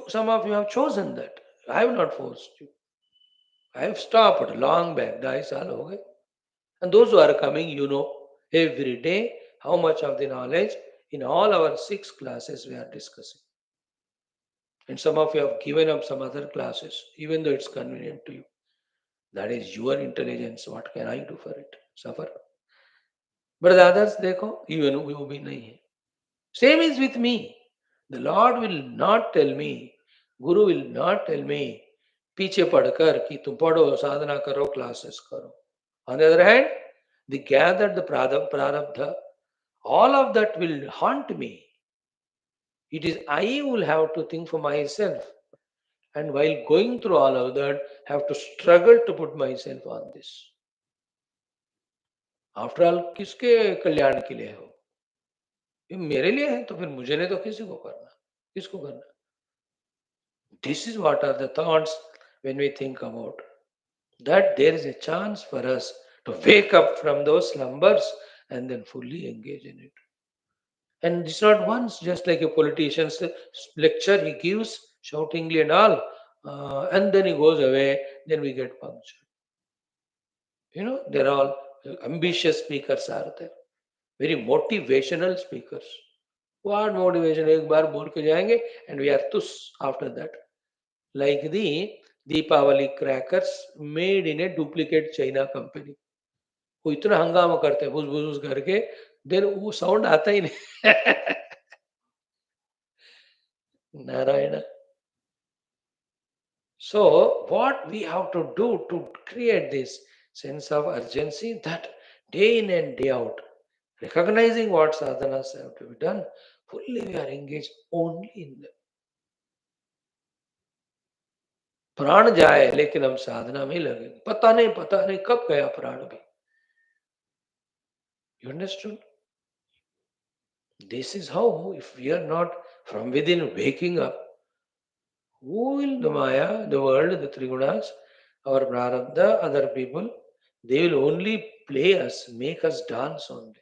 Some of you have chosen that. I have not forced you. I have stopped long back. 2 साल हो गए. And those who are coming, every day how much of the knowledge in all our 6 classes we are discussing. And some of you have given up some other classes, even though it's convenient to you. That is your intelligence. What can I do for it? Suffer. But the others, देखो, even वो भी नहीं है. Same is with me. The Lord will not tell me, Guru will not tell me, पीछे पढ़कर कि तुम पढ़ो, साधना करो, classes करो. On the other hand, they gathered the prarabdha. All of that will haunt me. It is I who will have to think for myself. And while going through all of that, have to struggle to put myself on this. After all, किसके कल्याण के लिए हो? ये मेरे लिए है तो फिर मुझे नहीं तो किसी को करना, किसको करना? This is what are the thoughts when we think about that there is a chance for us to wake up from those slumbers and then fully engage in it. And it's not once, just like a politician's lecture he gives shoutingly and all, and then he goes away, then we get punctured. They're all ambitious speakers are there, very motivational speakers. What motivation? एक बार बोल के जाएंगे and we are tuss after that. Like the Deepavali crackers made in a duplicate China company. वो इतना हंगामा करते हैं भुस करके, देन वो साउंड आता ही नहीं. Narayan. So what we have to do to create this sense of urgency, that day in and day out, recognizing what sadhanas have to be done, fully we are engaged only in them. प्राण जाए लेकिन हम साधना में लगेंगे. पता नहीं कब गया प्राण भी. You understood? This is how, if we are not from within waking up, Who will the Maya, the world, the Trigunas, our Prarabdha, other people? They will only play us, make us dance only.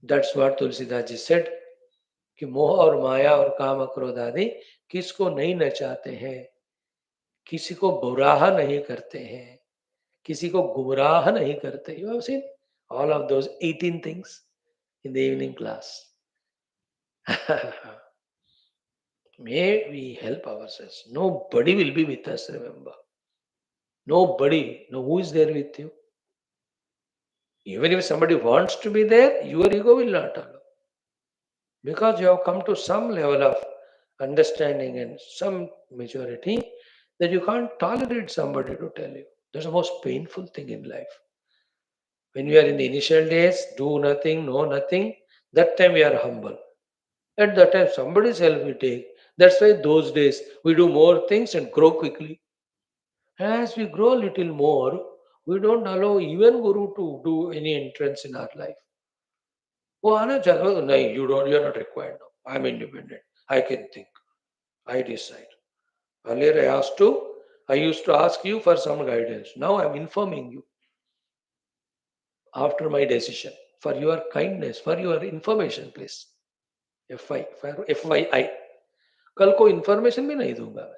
That's what Tulsidas ji said. कि मोह और माया और काम क्रोध आदि किसको नहीं नचाते हैं, किसी को बुराह नहीं करते हैं, किसी को गुमराह नहीं करते. You have seen all of those 18 things in the evening class. May we help ourselves. Nobody will be with us, remember. Nobody. No, who is there with you? Even if somebody wants to be there, your ego will not allow. Because you have come to some level of understanding and some maturity that you can't tolerate somebody to tell you. That's the most painful thing in life. When we are in the initial days, do nothing, know nothing, that time we are humble. At that time, somebody's help we take. That's why those days we do more things and grow quickly. As we grow a little more, we don't allow even Guru to do any entrance in our life. Oh, Anna, no, you're not required now. I'm independent. I can think. I decide. Earlier I used to ask you for some guidance. Now I'm informing you after my decision for your kindness, for your information, please. FYI. कल को information भी नहीं दूंगा मैं.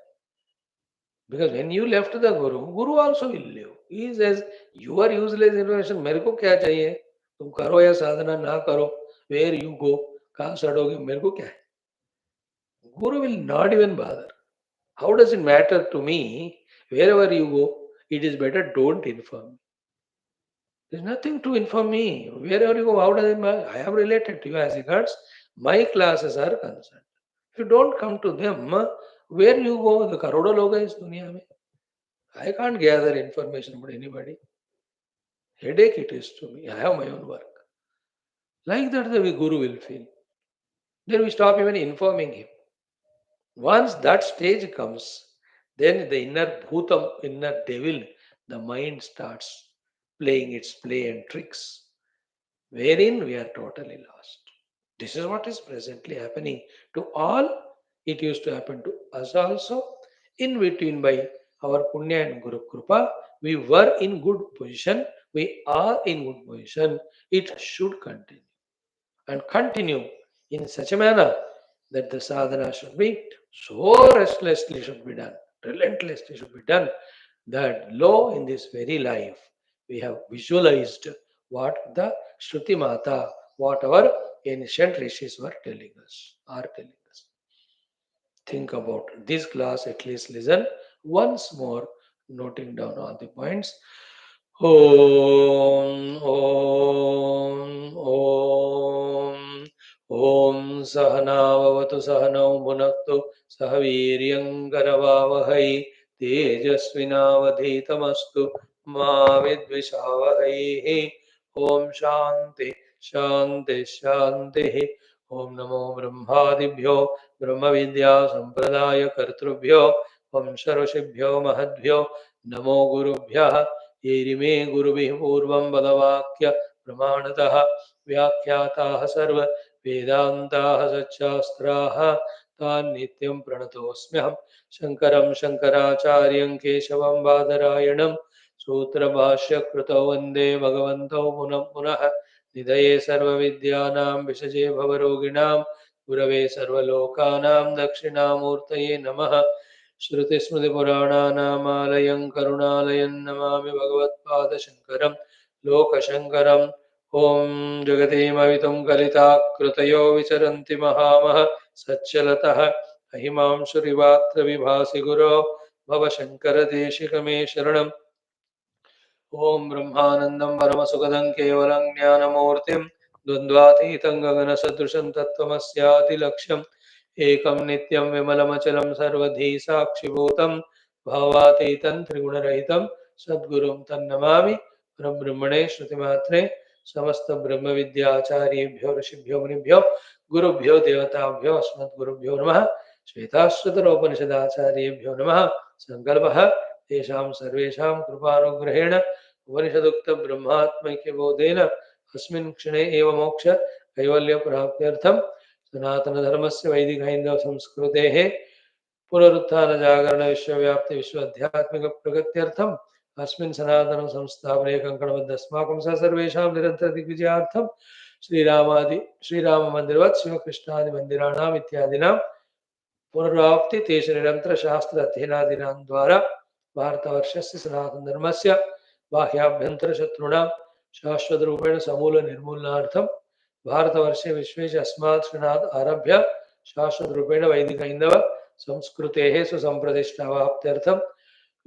Because when you left the Guru also will leave. He says, you are useless information. मेरे को क्या चाहिए? तुम करो या साधना ना करो. Where you go? कहाँ सड़ोगे? मेरे को क्या है? Guru will not even bother. How does it matter to me? Wherever you go, it is better don't inform me. There's nothing to inform me. Wherever you go, how does it matter? I am related to you as regards my classes are concerned. If you don't come to them, where you go, the karoda loga is dunya mein. I can't gather information about anybody. Headache it is to me. I have my own work. Like that, the Guru will feel. Then we stop even informing him. Once that stage comes, then the inner bhutam, inner devil, the mind starts playing its play and tricks, wherein we are totally lost. This is what is presently happening to all. It used to happen to us also. In between, by our punya and Guru Krupa, we were in good position. We are in good position. It should continue and continue in such a manner that the sadhana should be so restlessly should be done, relentlessly should be done, that lo, in this very life, we have visualized what the Shruti Mata, what our ancient rishis were telling us, are telling us. Think about this class, at least listen once more, noting down all the points. Om, Om, Om. Om Sahanavavatu Sahanau Bhunaktu Sahaviryangkaravavahai Tejasvinavadhitamastu Ma Vidvishavahai. Om Shanti Shanti Shanti. Om Namo Brahmadibhyo Brahma Vidya Sampradaya Kartrubhyo Vamsha Rishibhyo Mahadbhyo Namo Gurubhyah. येरिमे गुरुभिः पूर्वं बलवाक्य प्रमाणतः व्याख्याताः सर्व वेदान्ताः सच्चास्त्राः तान् नित्यं प्रणतोऽस्म्यहं शङ्करं शङ्कराचार्यं केशवं बादरायणं सूत्रभाष्यकृतौ वन्दे भगवन्तौ पुनः पुनः निधये सर्वविद्यानां विषजे भवरोगिणां गुरवे सर्वलोकानां दक्षिणामूर्तये नमः. श्रुतिस्मृतिपुराणानामालयं करुणालयं नमामि भगवत्पादशङ्करं लोकशङ्करम्. ॐ जगतीमवितुं कलिताकृतयो विचरन्ति महामः सच्चलतः अहिमांशुरिवात्र गुरो भवशङ्करदेशिकमे शरणम्. ॐ ब्रह्मानन्दं परमसुखदं केवलं ज्ञानमूर्तिं द्वन्द्वातीतं गगनसदृशं तत्त्वमस्यादिलक्ष्यम् एकं नित्यं विमलमचलं सर्वधी साक्षिभूतं भावातीतं त्रिगुणरहितं सद्गुरुं तन्नमामि परब्रह्मणे श्रुतिमात्रे समस्त ब्रह्मविद्याचार्येभ्यो ऋषिभ्यो मुनिभ्यो गुरुभ्यो देवताभ्यो अस्मद्गुरुभ्यो नमः. श्वेताश्वतरोपनिषदाचार्येभ्यो नमः. संकल्पः तेषां सर्वेषां कृपानुग्रहेण उपनिषदुक्त ब्रह्मात्मैक्यबोधेन अस्मिन् क्षणे एव मोक्ष कैवल्यप्राप्त्यर्थं सनातनधर्मस्य वैदिक हिंदव संस्कृतेः पुनरुत्थान जागरण विश्वव्याप्ति विश्वाध्यात्मिक प्रगत्यर्थम अस्मिन् सनातन संस्थापने कंकणबद्धस्माकं स सर्वेषां निरंतर दिग्विजयार्थम श्रीराम मंदिरवत् शिवकृष्णादि मंदिराणाम इत्यादिनां पुनरावृत्ति तेष निरंतर शास्त्र अध्ययनादिनां द्वारा भारतवर्षस्य सनातन धर्मस्य बाह्याभ्यंतर शत्रुणां शाश्वत रूपेण समूल निर्मूलनार्थम भारतवर्षे विश्वेश अस्मात् क्षणात् आरभ्य शाश्वत रूपेण वैदिक हिंदव संस्कृतेः सुसंप्रतिष्ठावाप्त्यर्थम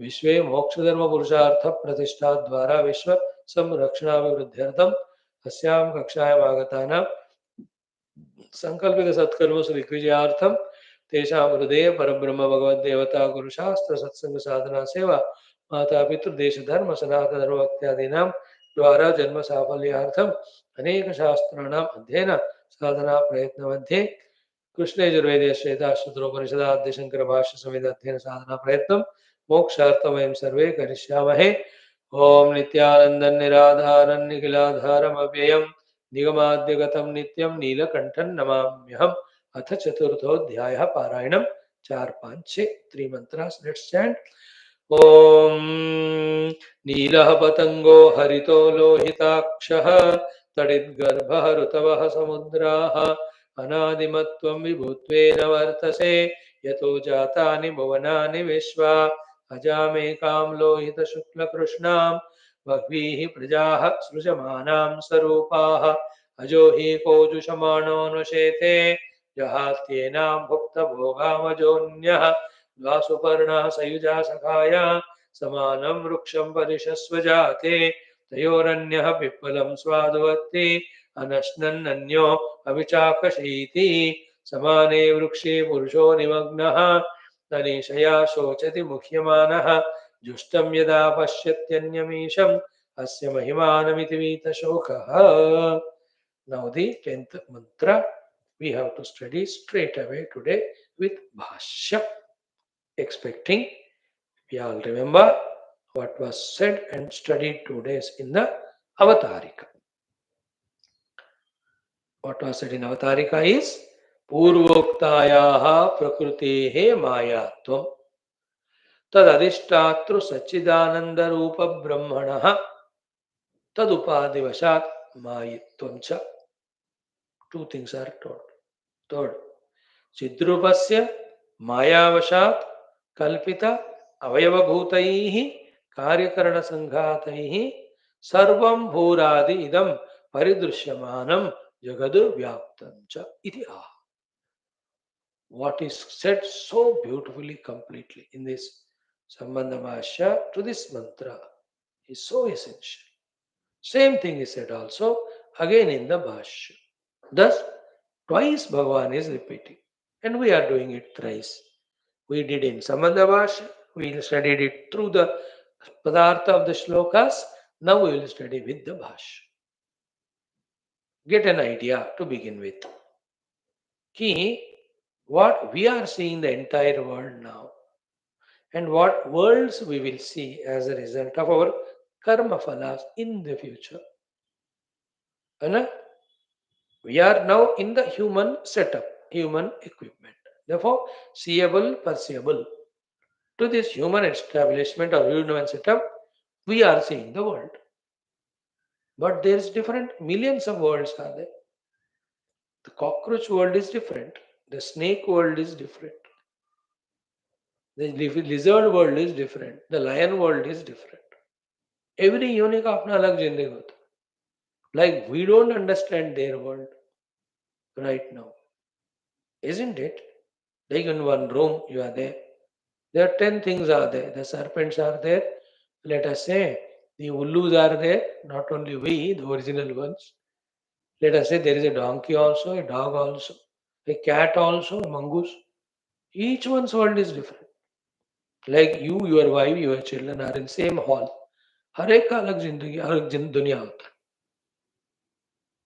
विश्वे मोक्षधर्म पुरुषार्थ प्रतिष्ठा द्वारा विश्व संरक्षणाभिवृद्ध्यर्थम अस्यां कक्षायाम् आगतानां संकल्पित सत्कर्मसु दिग्विजयार्थम तेषां हृदये परब्रह्म भगवद्देवता गुरुशास्त्र सत्संग साधना सेवा माता पितृदेश धर्म सनातन धर्म इत्यादीनां द्वारा जन्म साफल्यार्थम अनेक शास्त्राणाम् अध्ययन साधना प्रयत्न मध्ये कृष्ण यजुर्वेदे श्वेताश्वतरोपनिषदाद्य शंकर भाष्य समेत अध्ययन साधना प्रयत्न मोक्षार्थं वयं सर्वे करिष्यामहे। ओम नित्यानन्दं निराधारं निखिलाधारम् अव्ययम् निगमाद्यगतं नित्यं नीलकण्ठं नमाम्यहम्। अथ चतुर्थोऽध्यायः पारायणं 4, 5, 6 3 मंत्रास लेट्स चैंट। ओम नीलः पतंगो हरितो लोहिताक्षः तडिद्गर्भः ऋतवः समुद्राः अनादिमत्वं विभुत्वेन वर्तसे यतो जातानि भुवनानि विश्वा अजामेकां लोहितशुक्लकृष्णां बह्वीः प्रजाः सृजमानां स्वरूपाः अजो हि कोजुषमाणो नशेते जहात्येनां भुक्तभोगामजोऽन्यः द्वासुपर्णः सयुजा सखाया समानं वृक्षं परिशस्व जाते तयोरन्यः पिप्पलं स्वादुवत्ति अनश्नन्नन्यो अविचाकशीति समाने वृक्षे पुरुषो निमग्नः तनिशया शोचति मुह्यमानः जुष्टं यदा पश्यत्यन्यमीशम् अस्य महिमानमिति वीतशोकः। Now the 10th mantra we have to study straight away today with Bhashyam, expecting we all remember what was said and studied 2 days in the Avatarika. What was said in Avatarika is Purvoktayaha Prakritehe Mayatvam Tadadishtatru Sachidananda Rupa Brahmanaha Tadupadivashat Mayitvam. Two things are told. Third, चिद्रूपस्य मायावशात् कल्पित अवयवभूतैः कार्यकरणसङ्घातैः सर्वं भूरादि इदं परिदृश्यमानं जगदुर्व्याप्तं च इति आह. What is said so beautifully completely in this Sambandha Bhashya to this mantra is so essential. Same thing is said also again in the Bhashya. Thus, twice Bhagavan is repeating. And we are doing it thrice. We did in Sambandha Bhashya, we studied it through the Padartha of the Shlokas, now we will study with the Bhashya. Get an idea to begin with. Ki, what we are seeing the entire world now, and what worlds we will see as a result of our karma phalas in the future. And we are now in the human setup, human equipment. Therefore, seeable, perceivable. To this human establishment or human setup, we are seeing the world. But there is different, millions of worlds are there. The cockroach world is different. The snake world is different. The lizard world is different. The lion world is different. Every unique अपना अलग जिंदगी होता. Like we don't understand their world right now. Isn't it? Like in one room you are there. There are 10 things are there. The serpents are there. Let us say the ullus are there. Not only we, the original ones. Let us say there is a donkey also, a dog also, a cat also, a mongoose. Each one's world is different. Like you, your wife, your children are in same hall. हर एक का अलग जिंदगी अलग दुनिया होता है.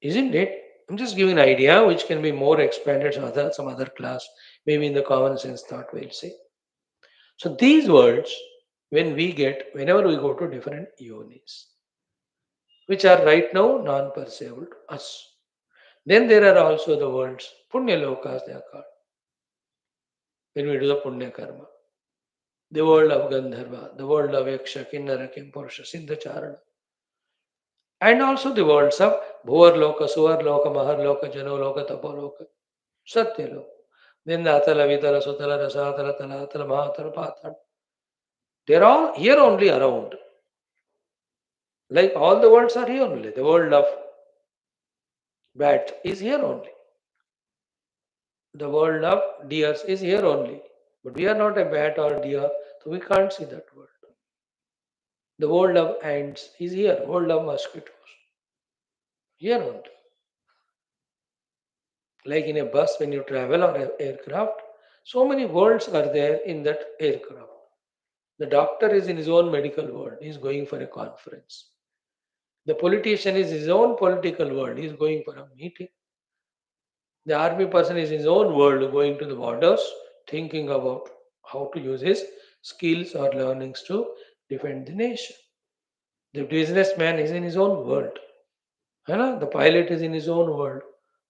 Isn't it? I'm just giving an idea which can be more expanded some other class, maybe in the common sense thought we'll say. So these words, whenever we go to different yonis, which are right now non-perceivable to us. Then there are also the worlds, Punya Lokas they are called. when we do the Punya Karma. The world of Gandharva, the world of Yaksha, Kinnara, Kimpurusha, Siddhacharana, and also the worlds of Bhuvarloka, Suvarloka, Maharloka, Janoloka, Tapoloka, Satyaloka. Then the Atala, Vitala, Sutala, Rasatala, Talatala, Mahatala, Patala. They're all here only around. Like all the worlds are here only. The world of bat is here only. The world of deers is here only. But we are not a bat or deer, so we can't see that world. The world of ants is here, world of mosquitoes. Here only. Like in a bus when you travel or an aircraft, so many worlds are there in that aircraft. The doctor is in his own medical world, he is going for a conference. The politician is his own political world, he is going for a meeting. The army person is in his own world, going to the borders, thinking about how to use his skills or learnings to defend the nation. The businessman is in his own world. है ना? The pilot is in his own world.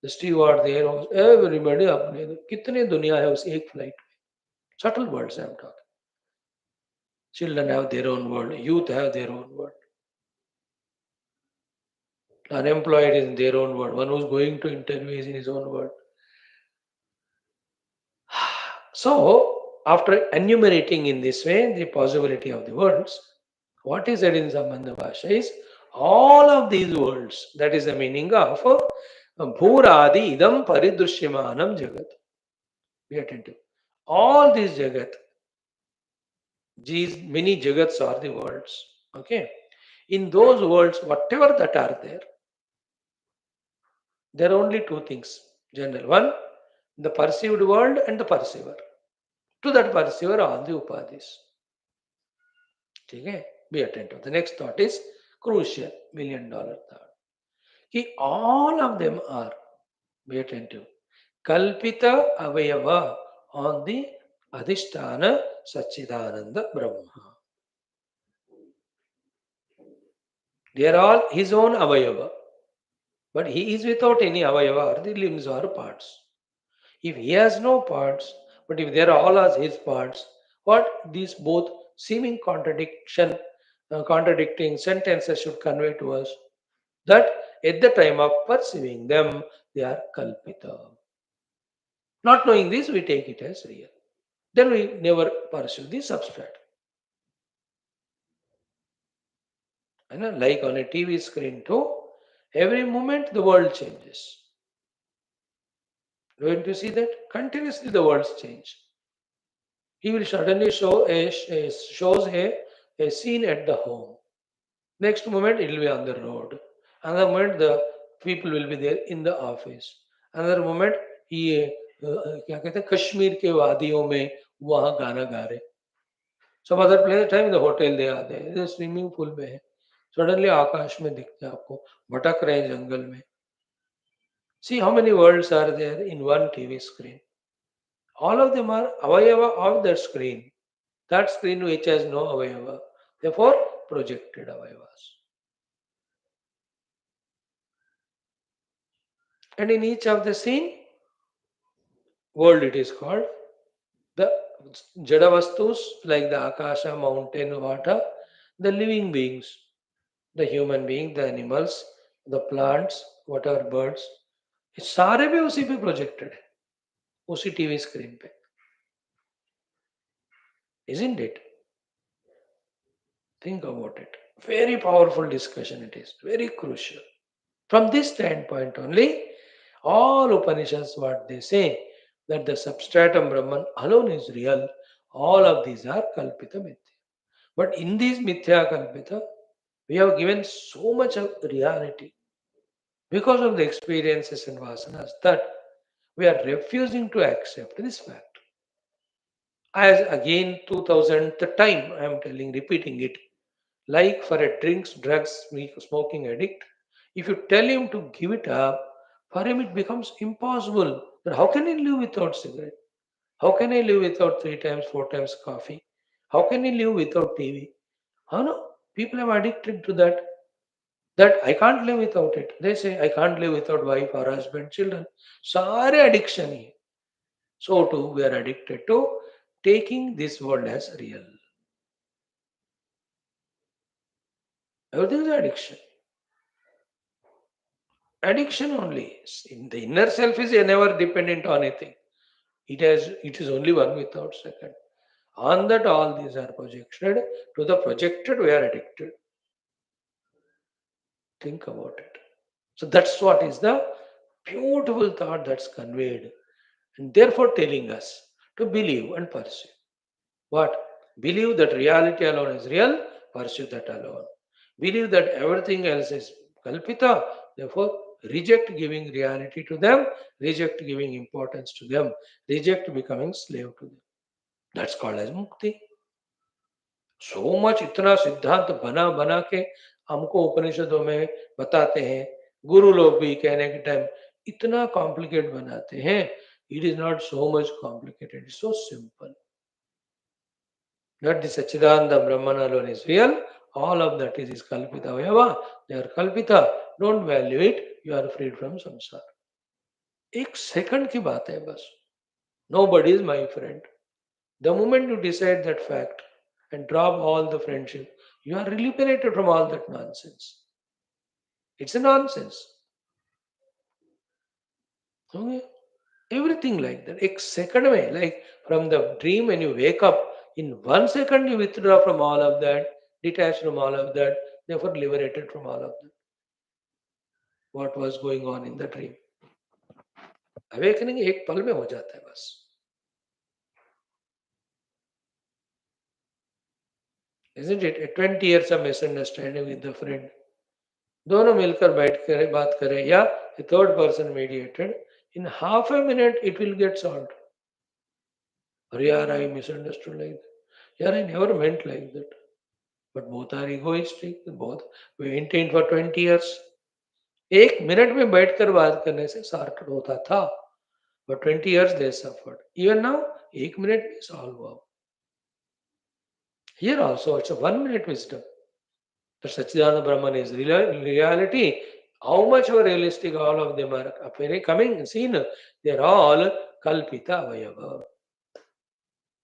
The steward, the air host, everybody अपने कितने दुनिया है उस एक flight में. Subtle words I am talking. Children have their own world. Youth have their own world. Unemployed is in their own world. One who's going to interview is in his own world. So, after enumerating in this way the possibility of the worlds, what is said in Sambandha Bhasha is all of these worlds. That is the meaning of Bhuradi idam paridrushyamanam jagat. Be attentive. All these jagat, these many jagats are the worlds. Okay. In those worlds, whatever that are there are only two things. General. One, the perceived world and the perceiver. To that perceiver, all the upadhis. Okay? Be attentive. The next thought is crucial, $1,000,000 thought. All of them are, be attentive, kalpita avayava on the adhisthana Satchidananda Brahma. They are all his own avayava. But he is without any avayava or the limbs or parts. If he has no parts, but if they are all as his parts, what these both seeming contradicting sentences should convey to us? That at the time of perceiving them, they are kalpita. Not knowing this, we take it as real. Then we never pursue the substrate. And like on a TV screen too, every moment the world changes. Don't you see that? Continuously the worlds change. He will suddenly shows a scene at the home. Next moment it will be on the road. Another moment the people will be there in the office. Another moment ये क्या कहते हैं कश्मीर के वादियों में वहाँ गाना गा रहे. Some other place time in the hotel they are there. The swimming pool में है. Suddenly आकाश में दिखते हैं आपको भटक रहे हैं जंगल में. See how many worlds are there in one TV screen. All of them are avayava of that screen. That screen which has no avayava, therefore projected avayavas. And in each of the scene, world it is called, the jada vastus like the akasha, mountain, water, the living beings, the human being, the animals, the plants, whatever birds, ये सारे भी उसी पे projected है, उसी TV screen पे. Isn't it? Think about it. Very powerful discussion it is. Very crucial. From this standpoint only, all Upanishads what they say that the substratum Brahman alone is real. All of these are Kalpita Mithya. But in these Mithya Kalpita, we have given so much of reality because of the experiences and vasanas that we are refusing to accept this fact. As again 2000th time I am telling, repeating it, like for a drinks, drugs, smoking addict, if you tell him to give it up, for him it becomes impossible. But how can he live without cigarette? How can he live without 3 times, 4 times coffee? How can he live without TV? How no? People are addicted to that. That I can't live without it. They say I can't live without wife or husband, children. सारे addiction he. So too we are addicted to taking this world as real. Everything is addiction. Addiction only. In the inner self is never dependent on anything. It is only one without second. On that all these are projected. To the projected we are addicted. Think about it. So that's what is the beautiful thought that's conveyed. And therefore telling us to believe and pursue. What? Believe that reality alone is real, pursue that alone. Believe that everything else is kalpita, therefore reject giving reality to them, reject giving importance to them, reject becoming slave to them. That's called as mukti. So much इतना सिद्धांत बना बना के हमको उपनिषदों में बताते हैं, गुरु लोग भी कहने के टाइम इतना कॉम्प्लिकेट बनाते हैं. It is not so much complicated, it's so simple. That the Sachidananda Brahman alone is real. All of that is Kalpita Vayava. They are Kalpita. Don't value it. You are freed from samsara. एक second की बात है बस. Nobody is my friend. The moment you decide that fact and drop all the friendship, you are liberated from all that nonsense. It's a nonsense. Okay? Everything like that. एक second में, like from the dream when you wake up, in 1 second you withdraw from all of that, detached from all of that, therefore liberated from all of that. What was going on in the dream? Awakening एक पल में हो जाता है बस. Isn't it? A 20 years of misunderstanding with the friend. दोनों मिलकर बैठ कर बात करें या a third person mediated, in half a minute it will get solved. Or yeah, I misunderstood like that. Yeah, I never meant like that. But both are egoistic, both maintained for 20 years. एक minute में बैठकर बात करने से sort होता था, but 20 years they suffered. Even now, एक minute में solve हुआ. Here also, it's a 1 minute wisdom. The Sachidananda Brahman is reality. How much more realistic all of them are appearing, coming, seen. They are all Kalpita Avayava.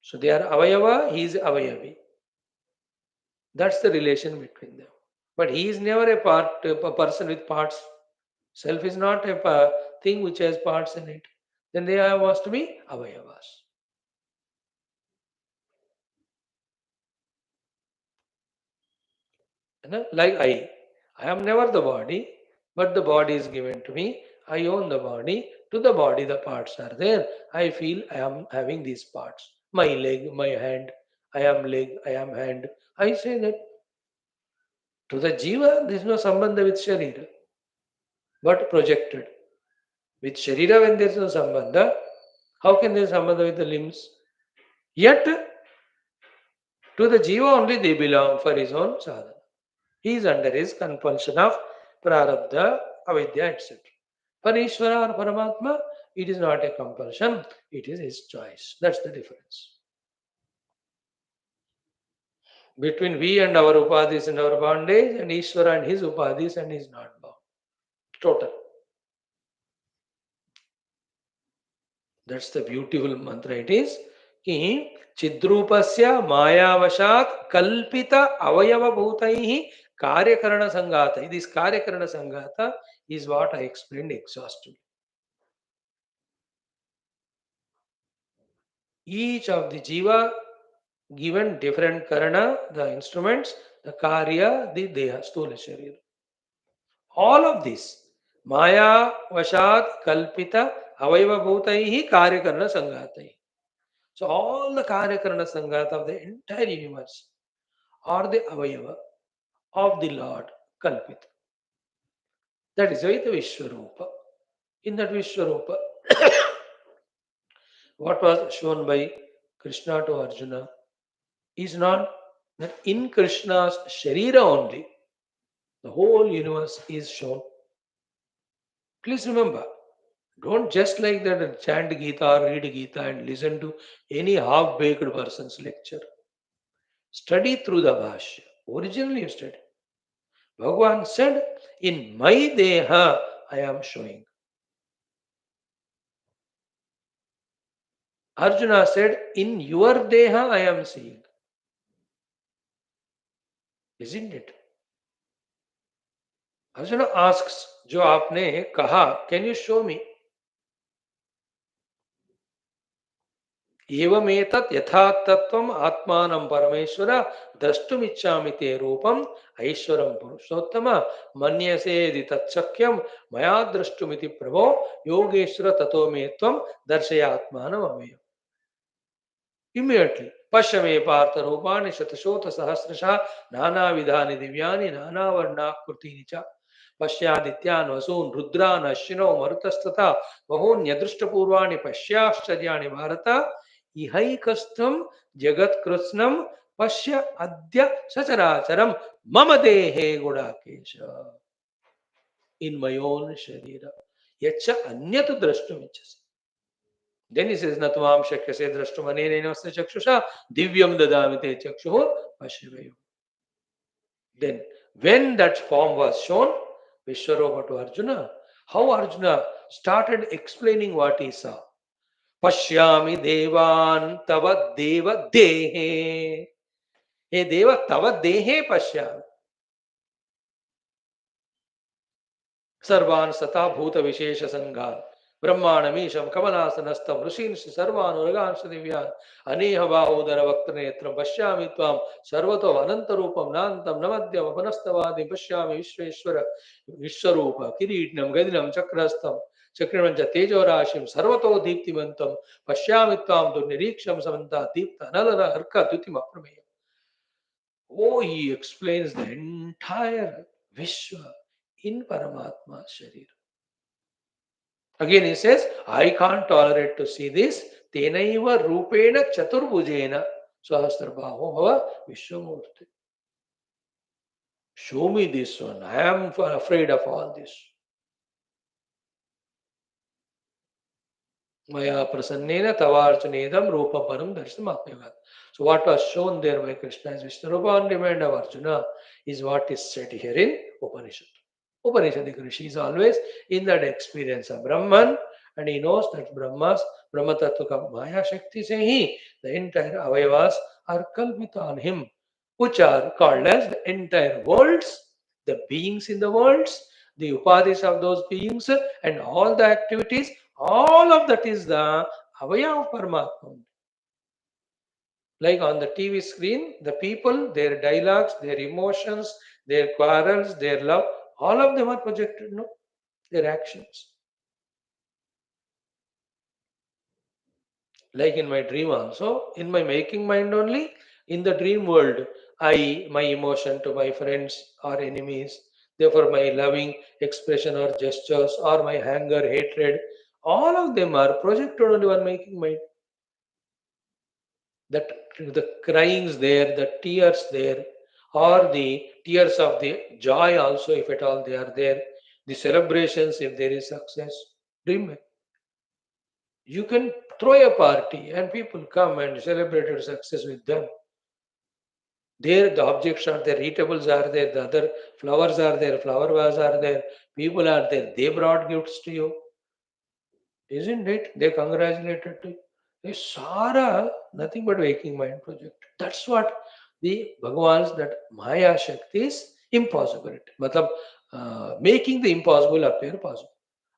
So they are Avayava, he is Avayavi. That's the relation between them. But he is never a person with parts. Self is not a thing which has parts in it. Then they are must be Avayavas. Like I am never the body, but the body is given to me. I own the body. To the body, the parts are there. I feel I am having these parts. My leg, my hand. I am leg, I am hand. I say that to the jiva, there is no sambandha with sharira, but projected. With sharira, when there is no sambandha, how can there is sambandha with the limbs? Yet, to the jiva only they belong for his own sadhana. He is under his compulsion of prarabdha, avidya, etc. For Ishvara or Paramatma, it is not a compulsion, it is his choice. That's the difference. Between we and our upadhis and our bondage, and Ishvara and his upadhis and he is not bound. Total. That's the beautiful mantra it is. कि चिद्रूपस्य मायावशात कल्पित अवयव भूतैः कार्यकरण संघात. This कार्यकरण संघात is what I explained exhaustively. Each of the jiva given different karana, the instruments, the karya, the deha, stula sharira. All of this, maya, vashat, kalpita, avayava bhutaihi, karyakarana sangatai. So all the karyakarana sangata of the entire universe are the avayava of the Lord, kalpita. That is why the Vishwarupa. In that Vishwarupa, what was shown by Krishna to Arjuna is not that in Krishna's Sharira only, the whole universe is shown. Please remember, don't just like that chant Gita or read Gita and listen to any half-baked person's lecture. Study through the Bhashyam. Originally you study. Bhagavan said, in my Deha I am showing. Arjuna said, in your deha I am seeing. Isn't it? Arjuna asks, जो आपने कहा, can you show me? एवमेतत् यथातत्वम् आत्मानं परमेश्वर द्रष्टुमिच्छामि ते रूपम् ऐश्वरं पुरुषोत्तम मन्यसे यदि तच्छक्यं मया द्रष्टुमिति प्रभो योगेश्वर ततो मे त्वं दर्शय आत्मानम् अव्ययम्. Immediately, Pashyame Partha Rupani Shatashota Sahasrasha Nana Vidhani Divyani Nana Varnakruti Nicha Pashyadityan Vasun Rudran Ashino Marutastata Vahon Yadrushta Purvani Pashyashcharyani Bharata Ihaikastam Jagat Krusnam Pashya Adya Sacharacharam Mama Dehe Gudakesha in my own Sharira Yacha Anyatu Drashtumichas. Then he says, Natvam Shakyase Drashtumanenasti Chakshusha Divyam Dadamite Chakshuho Pashivayu. Then, when that form was shown, Vishwarupa to Arjuna, how Arjuna started explaining what he saw. Pashyami Devan Tava Deva Dehe. Hey Deva Tava Dehe Pashyami. सर्वान् सता भूत विशेष संघान ब्रह्मांडमीशम कमलासनस्थम ऋषींश्च सर्वानुरगांश्च दिव्यान् अनेह बाहोदर वक्त नेत्रं पश्यामि त्वां सर्वतो अनंत रूपम नान्तं न मध्यम अपनस्तवादिं पश्यामि विश्वेश्वर विश्वरूप किरीटिनं गदिनं चक्रस्थं चक्रणं च तेजोराशिं सर्वतो दीप्तिमन्तं पश्यामि त्वां दुर्निरीक्षं समन्ता दीप्त अनलर अर्क द्युतिम् अप्रमेयम्. Oh, he explains the entire Vishwa in Paramatma Sharira. Again he says, I can't tolerate to see this. Tenaiva Rupena Chaturbhujena Sahasrabaho Bhava Vishwamurti. Show me this one. I am afraid of all this. Maya Prasannena Tavarchanedam Rupa Param Darshamapyavat. So what was shown there by Krishna as Vishnurupa on demand of Arjuna is what is said here in Upanishad. Upanishadic Rishi is always in that experience of Brahman, and he knows that Brahma Tattva ka Maya Shakti se hi, the entire Avayavas are kalpita on him, which are called as the entire worlds, the beings in the worlds, the upadhis of those beings, and all the activities, all of that is the Avaya of Paramatma. Like on the TV screen, the people, their dialogues, their emotions, their quarrels, their love, all of them are projected, no? Their actions. Like in my dream also, in my waking mind only, in the dream world, my emotion to my friends or enemies, therefore my loving expression or gestures or my anger, hatred, all of them are projected only on waking mind. That the cryings there, the tears there, or the tears of the joy also, if at all they are there, the celebrations if there is success. Dream. You can throw a party and people come and celebrate your success with them. There, the objects are there, eatables are there, the other flowers are there, flower vase are there, people are there. They brought gifts to you. Isn't it? They congratulated to you. They Sara, nothing but waking mind project. That's what the Bhagwan's that Maya Shakti is impossibility. Matlab, making the impossible appear possible.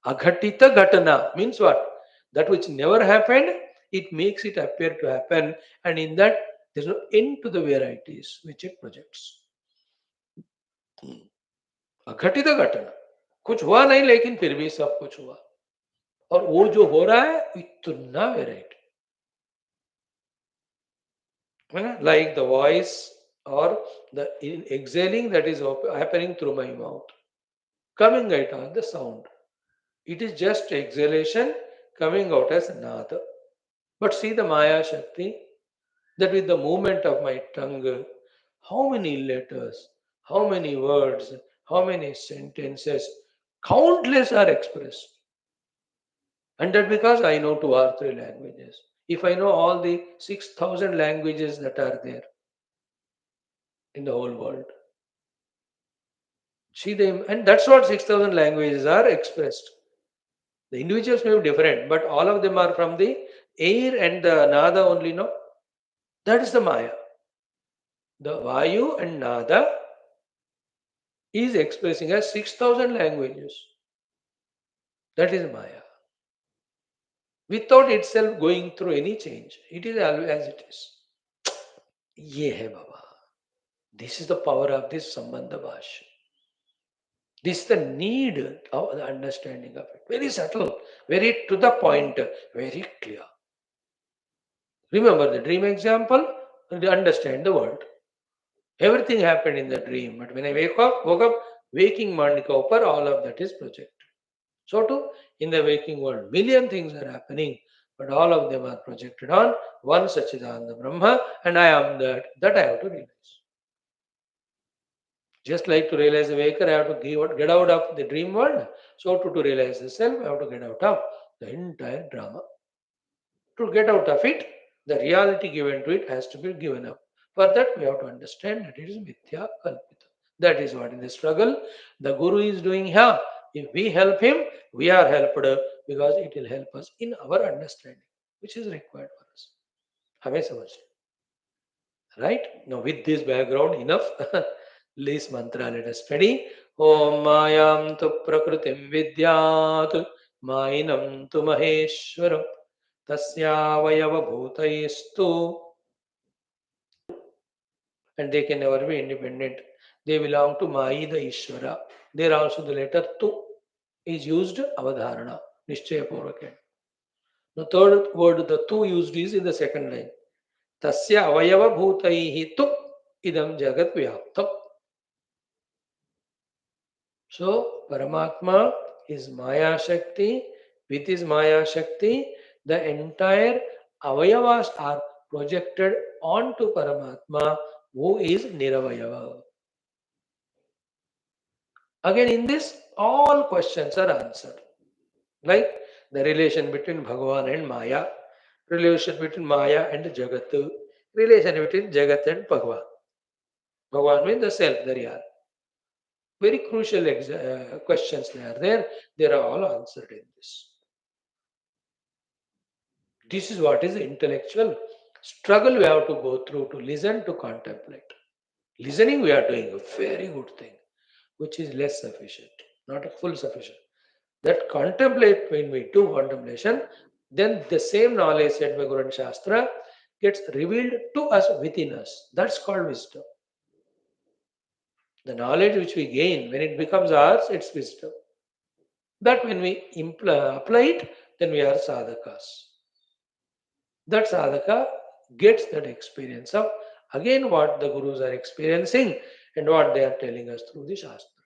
Aghatita Ghatana means what? That which never happened, it makes it appear to happen, and in that there's no end to the varieties which it projects. अघटित घटना कुछ हुआ नहीं लेकिन फिर भी सब कुछ हुआ और वो जो हो रहा है इतना variety like the voice or the exhaling that is happening through my mouth coming out on the sound. It is just exhalation coming out as nada. But see the Maya Shakti that with the movement of my tongue, how many letters, how many words, how many sentences, countless are expressed. And that because I know two or three languages. If I know all the 6,000 languages that are there in the whole world, see them, and that's what 6,000 languages are expressed. The individuals may be different, but all of them are from the air and the nada only, no? That is the Maya. The Vayu and nada is expressing as 6,000 languages. That is Maya. Without itself going through any change. It is always as it is. Ye hai Baba. This is the power of this Sambandha Bhashya. This is the need of the understanding of it. Very subtle, very to the point, very clear. Remember the dream example, understand the world. Everything happened in the dream, but when I woke up, waking mind ke upar, all of that is projected. So too, in the waking world, million things are happening, but all of them are projected on one Sachidananda Brahma, and I am that I have to realize. Just like to realize the waker, I have to get out of the dream world. So to realize the self, I have to get out of the entire drama. To get out of it, the reality given to it has to be given up. For that, we have to understand that it is mithya kalpita. That is what in the struggle the Guru is doing here. If we help him, we are helped because it will help us in our understanding, which is required for us. हमें समझ right? Now, with this background, enough. This mantra let us study. Om Mayam tu Prakritim Vidyat Mainam tu Maheshwaram Tasyavayava Bhutaistu, and they can never be independent. They belong to Mai the Ishvara. There also the letter Tu is used Avadharana, Nishchaya Purvaka. The third word, the Tu used is in the second line. Tasya Avayava Bhutaihi Tu Idam Jagat Vyaptam. So, Paramatma is Maya Shakti. With his Maya Shakti, the entire Avayavas are projected onto Paramatma, who is Niravayava. Again, in this, all questions are answered. Like the relation between Bhagavan and Maya, relation between Maya and Jagat, relation between Jagat and Bhagavan. Bhagavan means the self, the real. Very crucial questions they are there. They are all answered in this. This is what is the intellectual struggle we have to go through to listen, to contemplate. Listening, we are doing a very good thing, which is less sufficient, not a full sufficient. That contemplate, when we do contemplation, then the same knowledge said by Guru and Shastra gets revealed to us within us. That's called wisdom. The knowledge which we gain, when it becomes ours, it's wisdom. That when we apply it, then we are sadhakas. That sadhaka gets that experience of again what the gurus are experiencing and what they are telling us through the Shastra.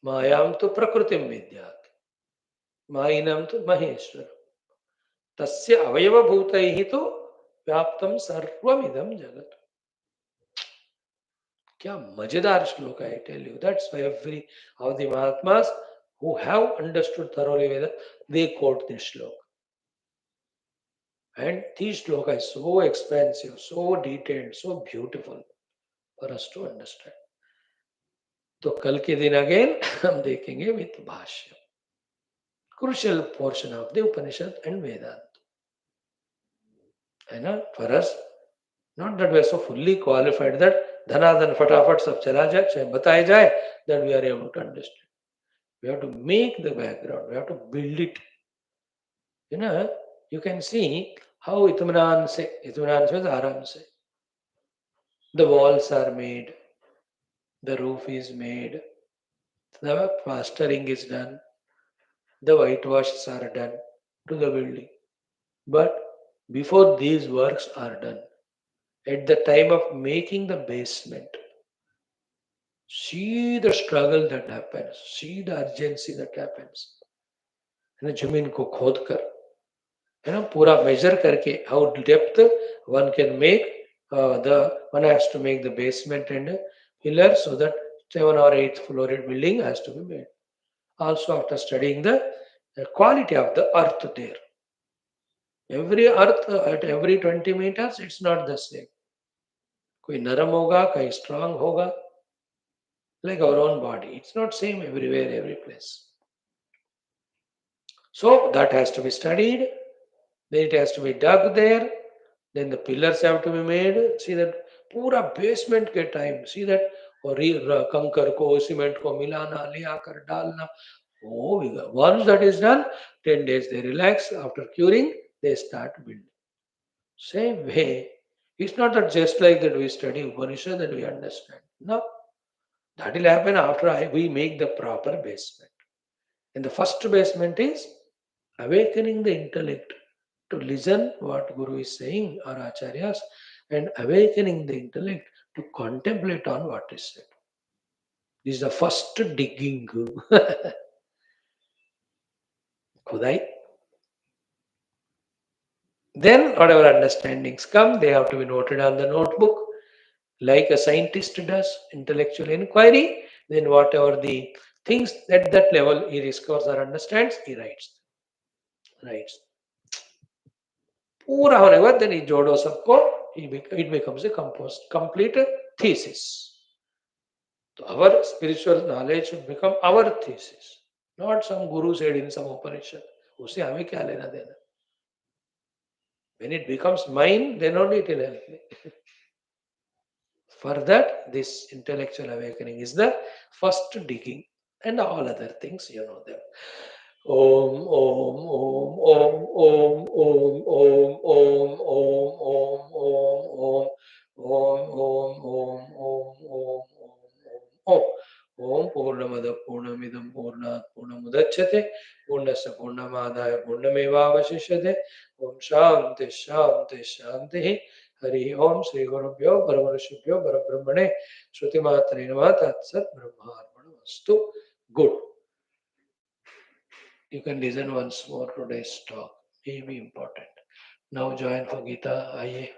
Mayam tu prakritim vidyat. Mainam tu maheshwara. Tasya avayava bhutaihi tu vyaptam sarvamidam jagat. Kya majedar shloka, I tell you. That's why every of the Mahatmas who have understood thoroughly Veda, they quote this shloka. And this shloka is so expansive, so detailed, so beautiful for us to understand. तो कल के दिन again हम देखेंगे with भाष्य, crucial portion of the Upanishad and Vedanta. है ना? For us, not that we are so fully qualified that धनाधन फटाफट सब चला जाए, चाहे बताया जाए, that we are able to understand. We have to make the background. We have to build it. You know, you can see how itminan se means aram se. The walls are made, the roof is made, the plastering is done, the whitewashes are done to the building. But before these works are done, at the time of making the basement, see the struggle that happens, see the urgency that happens. जमीन को खोद कर, है ना, पूरा measure करके how depth one can make, one has to make the basement and pillar so that 7th or 8th floor building has to be made. Also after studying the quality of the earth there. Every earth at every 20 meters, it's not the same. कोई नरम होगा, कहीं strong होगा. Like our own body, it's not same everywhere, every place. So that has to be studied. Then it has to be dug there. Then the pillars have to be made. See that पूरा basement के time. See that और कंकर को cement को मिलाना लिया कर डालना. Oh, once that is done, 10 days they relax. After curing, they start building. Same way, it's not that just like that we study Upanishad and we understand. No, that will happen after we make the proper basement. And the first basement is awakening the intellect to listen what Guru is saying or Acharyas and awakening the intellect to contemplate on what is said. This is the first digging. Kudai. Then whatever understandings come, they have to be noted on the notebook like a scientist does intellectual inquiry. Then whatever the things at that level he discovers or understands, he writes पूरा होने के बाद then he जोड़ो सबको, it becomes a complete thesis. So our spiritual knowledge should become our thesis, not some guru said in some Upanishad. उससे हमें क्या लेना देना? When it becomes mine, then only it will help me. For that, this intellectual awakening is the first digging, and all other things you know them. Om Om Om Om Om Om Om Om Om Om Om Om Om Om Om Om Om Purnamada Purnamidam Purnat Purnamudachyate Purnasya Purnamādaya Purnamevāvashishyate Om Shanti Shanti Shanti Hari Om Sri Gurubhyo Paramarashibhyo Parabrahmane Shruti Matre Namaha Tat Sat Brahmarpanastu. Good. You can listen once more today's talk. May be important. Now join for Gita. Aye.